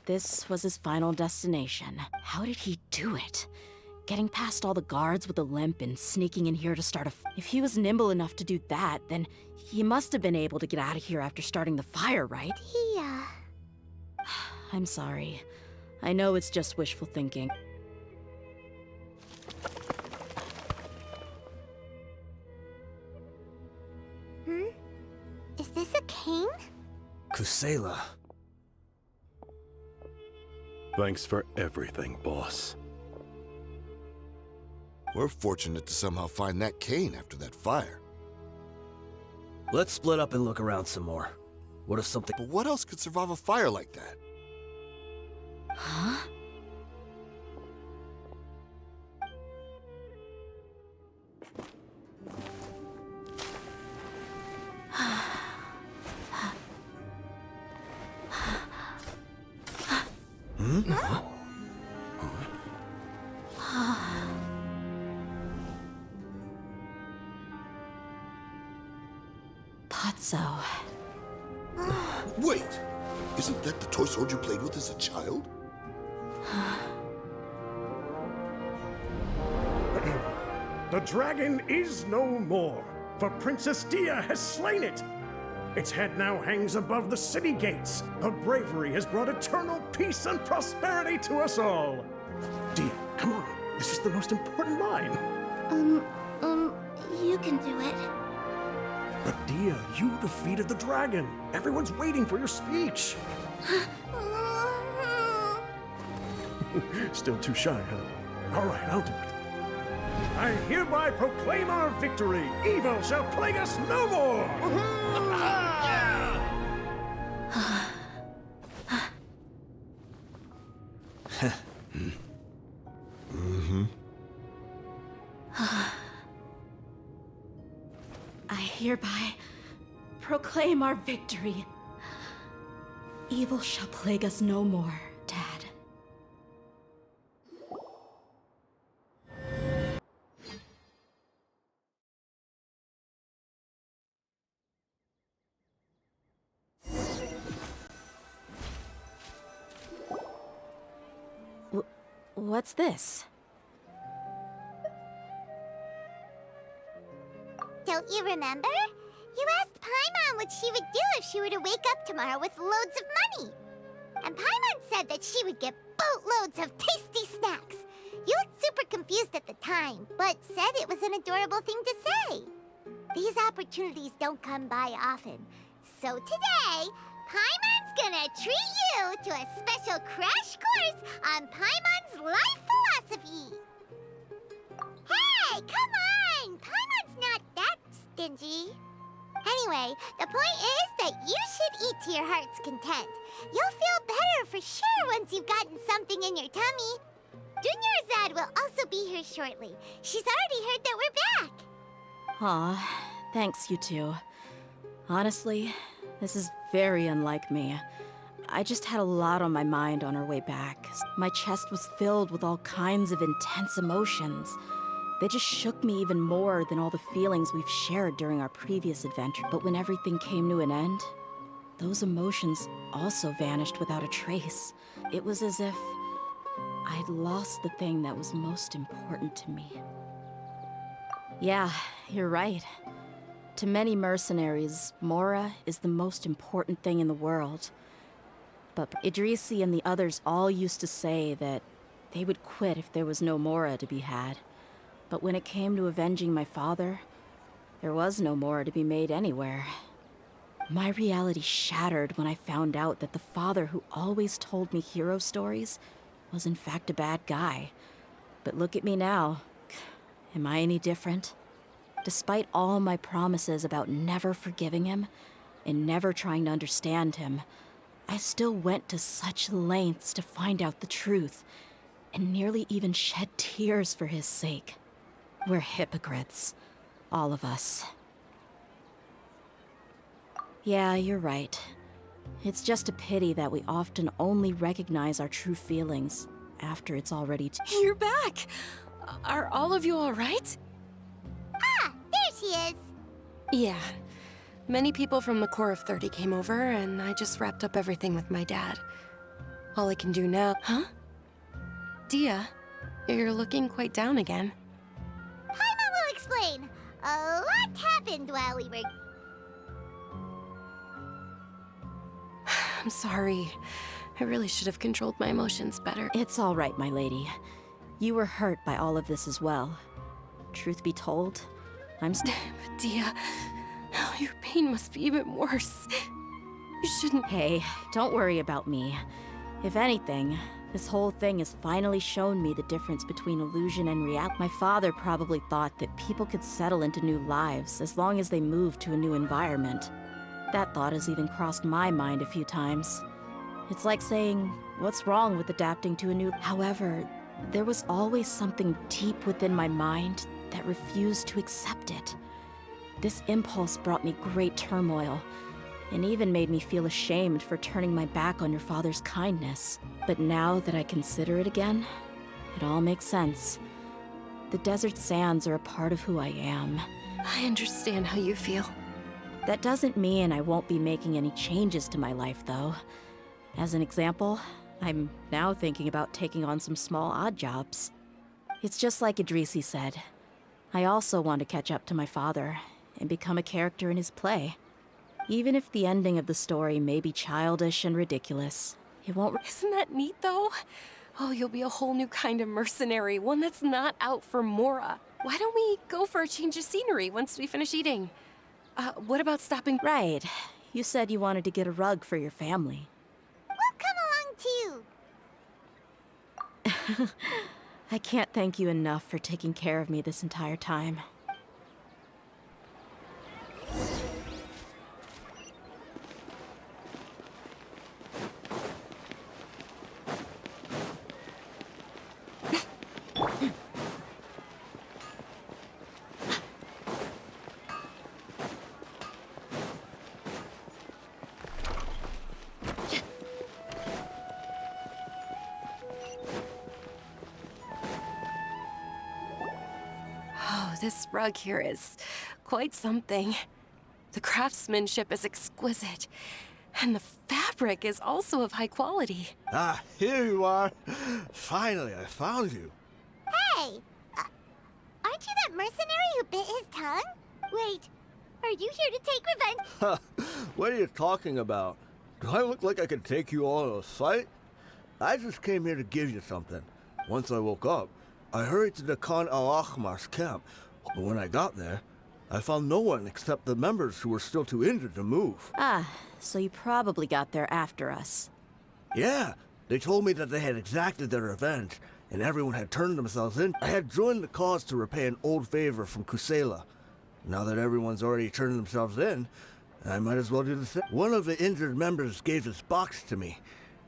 Speaker 1: this was his final destination. How did he do it? Getting past all the guards with a limp and sneaking in here to start a— If he was nimble enough to do that, then he must have been able to get out of here after starting the fire, right?
Speaker 2: Dehya.
Speaker 1: I'm sorry. I know it's just wishful thinking.
Speaker 2: Is this a cane?
Speaker 3: Cela.
Speaker 8: Thanks for everything, boss.
Speaker 7: We're fortunate to somehow find that cane after that fire.
Speaker 3: Let's split up and look around some more. What if something—
Speaker 7: But what else could survive a fire like that?
Speaker 1: Huh? Thought so.
Speaker 7: Wait! Isn't that the toy sword you played with as a child?
Speaker 9: The dragon is no more, for Princess Dehya has slain it. Its head now hangs above the city gates. Her bravery has brought eternal peace and prosperity to us all. Dehya, come on. This is the most important line.
Speaker 2: You can do it.
Speaker 9: But Dehya, you defeated the dragon. Everyone's waiting for your speech. Still too shy, huh? All right, I'll do it. I hereby proclaim our victory. Evil shall plague us no more.
Speaker 1: I hereby proclaim our victory. Evil shall plague us no more, Dad. What's this?
Speaker 2: Don't you remember? You asked Paimon what she would do if she were to wake up tomorrow with loads of money. And Paimon said that she would get boatloads of tasty snacks. You looked super confused at the time, but said it was an adorable thing to say. These opportunities don't come by often. So today, Paimon's gonna treat you to a special crash course on Paimon's life philosophy. Hey, come on! Paimon's not that stingy. Anyway, the point is that you should eat to your heart's content. You'll feel better for sure once you've gotten something in your tummy. Dunyarzad will also be here shortly. She's already heard that we're back.
Speaker 1: Aw, thanks, you two. Honestly, this is very unlike me. I just had a lot on my mind on our way back. My chest was filled with all kinds of intense emotions. They just shook me even more than all the feelings we've shared during our previous adventure. But when everything came to an end, those emotions also vanished without a trace. It was as if I'd lost the thing that was most important to me. Yeah, you're right. To many mercenaries, Mora is the most important thing in the world. But Idrisi and the others all used to say that they would quit if there was no Mora to be had. But when it came to avenging my father, there was no Mora to be made anywhere. My reality shattered when I found out that the father who always told me hero stories was in fact a bad guy. But look at me now. Am I any different? Despite all my promises about never forgiving him and never trying to understand him, I still went to such lengths to find out the truth, and nearly even shed tears for his sake. We're hypocrites, all of us. Yeah, you're right. It's just a pity that we often only recognize our true feelings after it's already
Speaker 5: You're back! Are all of you all right?
Speaker 2: Ah, there she is.
Speaker 5: Yeah. Many people from the Corps of 30 came over, and I just wrapped up everything with my dad. All I can do now... Huh? Dehya, you're looking quite down again.
Speaker 2: Paimon will explain. A lot happened while we were...
Speaker 5: I'm sorry. I really should have controlled my emotions better.
Speaker 1: It's all right, my lady. You were hurt by all of this as well. Truth be told, I'm
Speaker 5: Dehya, your pain must be even worse. You shouldn't...
Speaker 1: Hey, don't worry about me. If anything, this whole thing has finally shown me the difference between illusion and reality. My father probably thought that people could settle into new lives as long as they moved to a new environment. That thought has even crossed my mind a few times. It's like saying, what's wrong with adapting to a new... However, there was always something deep within my mind that refused to accept it. This impulse brought me great turmoil, and even made me feel ashamed for turning my back on your father's kindness. But now that I consider it again, it all makes sense. The desert sands are a part of who I am.
Speaker 5: I understand how you feel.
Speaker 1: That doesn't mean I won't be making any changes to my life, though. As an example, I'm now thinking about taking on some small odd jobs. It's just like Idrisi said. I also want to catch up to my father and become a character in his play. Even if the ending of the story may be childish and ridiculous, it won't...
Speaker 5: Isn't that neat, though? Oh, you'll be a whole new kind of mercenary, one that's not out for Mora. Why don't we go for a change of scenery once we finish eating? What about stopping...
Speaker 1: Right. You said you wanted to get a rug for your family.
Speaker 2: We'll come along too.
Speaker 1: I can't thank you enough for taking care of me this entire time.
Speaker 5: Oh, this rug here is quite something. The craftsmanship is exquisite, and the fabric is also of high quality.
Speaker 3: Ah, here you are. Finally, I found you.
Speaker 2: Hey! Aren't you that mercenary who bit his tongue? Wait, are you here to take revenge?
Speaker 3: What are you talking about? Do I look like I could take you all in a fight? I just came here to give you something. Once I woke up, I hurried to the Khan al-Ahmar's camp, but when I got there, I found no one except the members who were still too injured to move.
Speaker 1: Ah, so you probably got there after us.
Speaker 3: Yeah, they told me that they had exacted their revenge, and everyone had turned themselves in. I had joined the cause to repay an old favor from Kusela. Now that everyone's already turned themselves in, I might as well do the same. One of the injured members gave this box to me,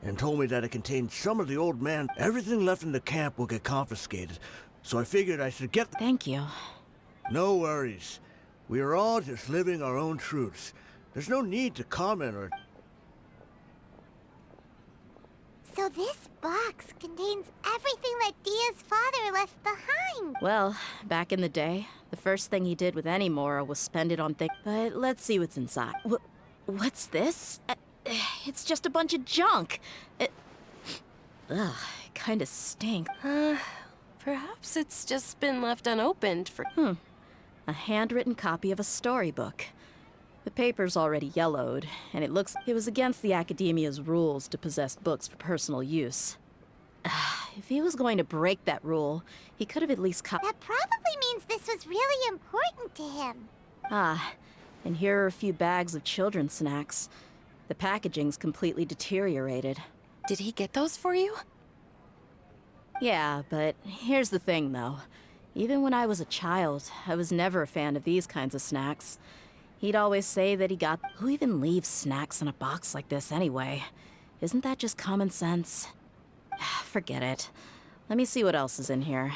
Speaker 3: and told me that it contained some of the old man. Everything left in the camp will get confiscated, so I figured I should get
Speaker 1: Thank you.
Speaker 3: No worries. We are all just living our own truths. There's no need to comment or...
Speaker 2: So this box contains everything that Dia's father left behind.
Speaker 1: Well, back in the day, the first thing he did with any Mora was spend it on things. But let's see what's inside. What's this? It's just a bunch of junk. It kinda stinks.
Speaker 5: Perhaps it's just been left unopened for...
Speaker 1: A handwritten copy of a storybook. The paper's already yellowed, and it looks it was against the Academia's rules to possess books for personal use. If he was going to break that rule, he could have at least
Speaker 2: That probably means this was really important to him.
Speaker 1: And here are a few bags of children's snacks. The packaging's completely deteriorated.
Speaker 5: Did he get those for you?
Speaker 1: Yeah, but here's the thing, though. Even when I was a child, I was never a fan of these kinds of snacks. He'd always say that he got... Who even leaves snacks in a box like this anyway? Isn't that just common sense? Forget it. Let me see what else is in here.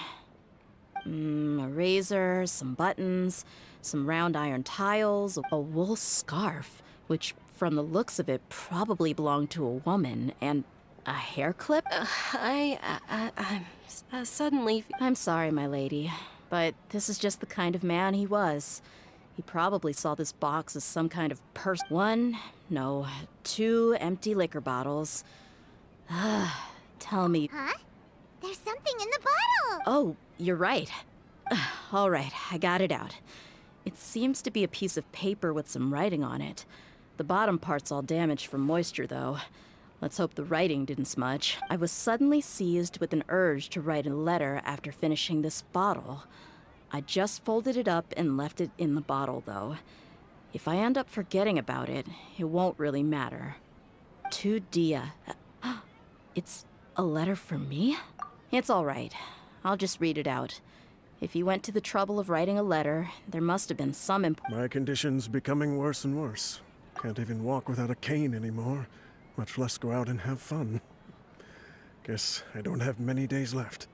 Speaker 1: A razor, some buttons, some round iron tiles, a wool scarf, which, from the looks of it, probably belonged to a woman, and a hair clip?
Speaker 5: I'm suddenly...
Speaker 1: I'm sorry, my lady, but this is just the kind of man he was. He probably saw this box as some kind of two empty liquor bottles. Tell me...
Speaker 2: Huh? There's something in the bottle!
Speaker 1: Oh, you're right. All right, I got it out. It seems to be a piece of paper with some writing on it. The bottom part's all damaged from moisture, though. Let's hope the writing didn't smudge. I was suddenly seized with an urge to write a letter after finishing this bottle. I just folded it up and left it in the bottle, though. If I end up forgetting about it, it won't really matter. To Dehya. It's a letter for me? It's all right. I'll just read it out. If he went to the trouble of writing a letter, there must have been some
Speaker 9: My condition's becoming worse and worse. Can't even walk without a cane anymore, much less go out and have fun. Guess I don't have many days left.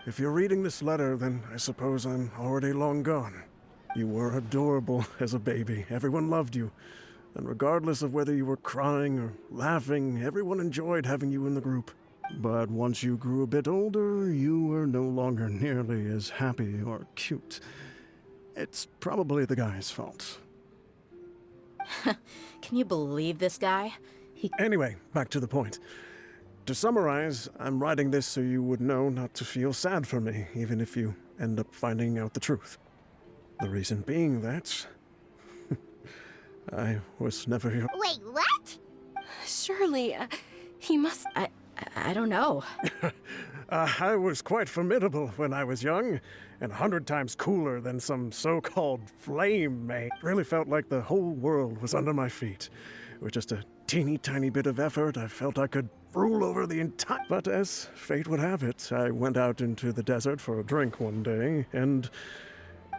Speaker 9: If you're reading this letter, then I suppose I'm already long gone. You were adorable as a baby. Everyone loved you. And regardless of whether you were crying or laughing, everyone enjoyed having you in the group. But once you grew a bit older, you were no longer nearly as happy or cute. It's probably the guy's fault.
Speaker 1: Can you believe this guy?
Speaker 9: Anyway, back to the point. To summarize, I'm writing this so you would know not to feel sad for me, even if you end up finding out the truth. The reason being that... I was never your...
Speaker 2: Wait, what?
Speaker 5: Surely, he must...
Speaker 1: I don't know.
Speaker 9: I was quite formidable when I was young, and 100 times cooler than some so-called flame mate. Really felt like the whole world was under my feet. With just a teeny tiny bit of effort, I felt I could rule over the entire... But as fate would have it, I went out into the desert for a drink one day, and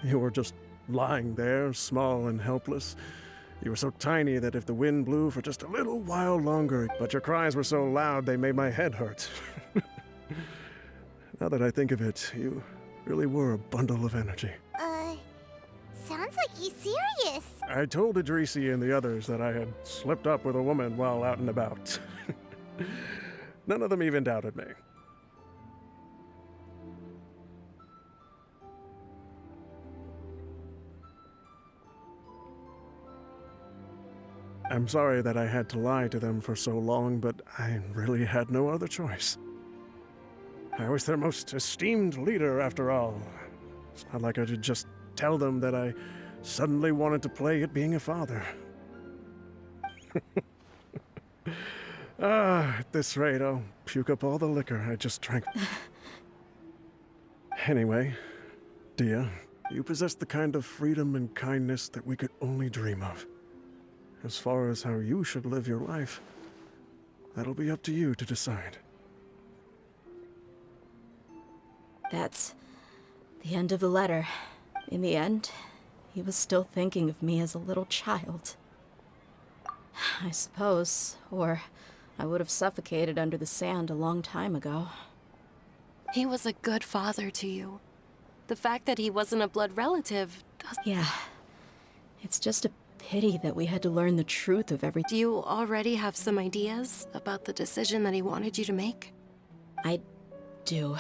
Speaker 9: you were just lying there, small and helpless. You were so tiny that if the wind blew for just a little while longer, but your cries were so loud they made my head hurt. Now that I think of it, you really were a bundle of energy.
Speaker 2: Sounds like he's serious.
Speaker 9: I told Idrisi and the others that I had slipped up with a woman while out and about. None of them even doubted me. I'm sorry that I had to lie to them for so long, but I really had no other choice. I was their most esteemed leader, after all. It's not like I could just tell them that I suddenly wanted to play at being a father. At this rate, I'll puke up all the liquor I just drank. Anyway, Dehya, you possess the kind of freedom and kindness that we could only dream of. As far as how you should live your life, that'll be up to you to decide.
Speaker 1: That's the end of the letter. In the end, he was still thinking of me as a little child. I suppose, or I would have suffocated under the sand a long time ago.
Speaker 5: He was a good father to you. The fact that he wasn't a blood relative does...
Speaker 1: Yeah. It's just a pity that we had to learn the truth of everything.
Speaker 5: Do you already have some ideas about the decision that he wanted you to make?
Speaker 1: I do.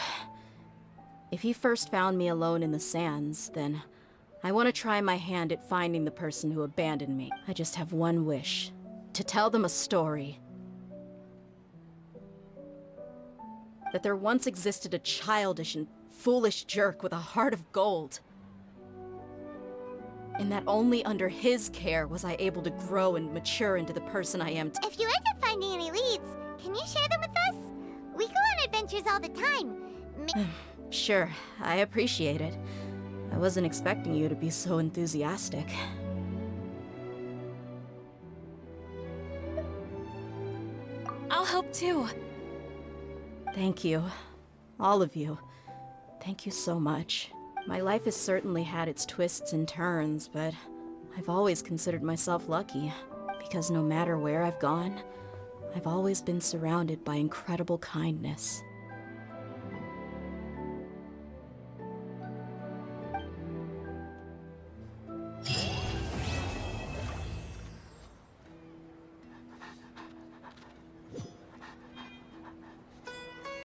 Speaker 1: If he first found me alone in the sands, then I want to try my hand at finding the person who abandoned me. I just have one wish. To tell them a story. That there once existed a childish and foolish jerk with a heart of gold. And that only under his care was I able to grow and mature into the person I am
Speaker 2: If you end up finding any leads, can you share them with us? We go on adventures all the time.
Speaker 1: Sure, I appreciate it. I wasn't expecting you to be so enthusiastic.
Speaker 5: I'll help too.
Speaker 1: Thank you. All of you. Thank you so much. My life has certainly had its twists and turns, but I've always considered myself lucky, because no matter where I've gone, I've always been surrounded by incredible kindness.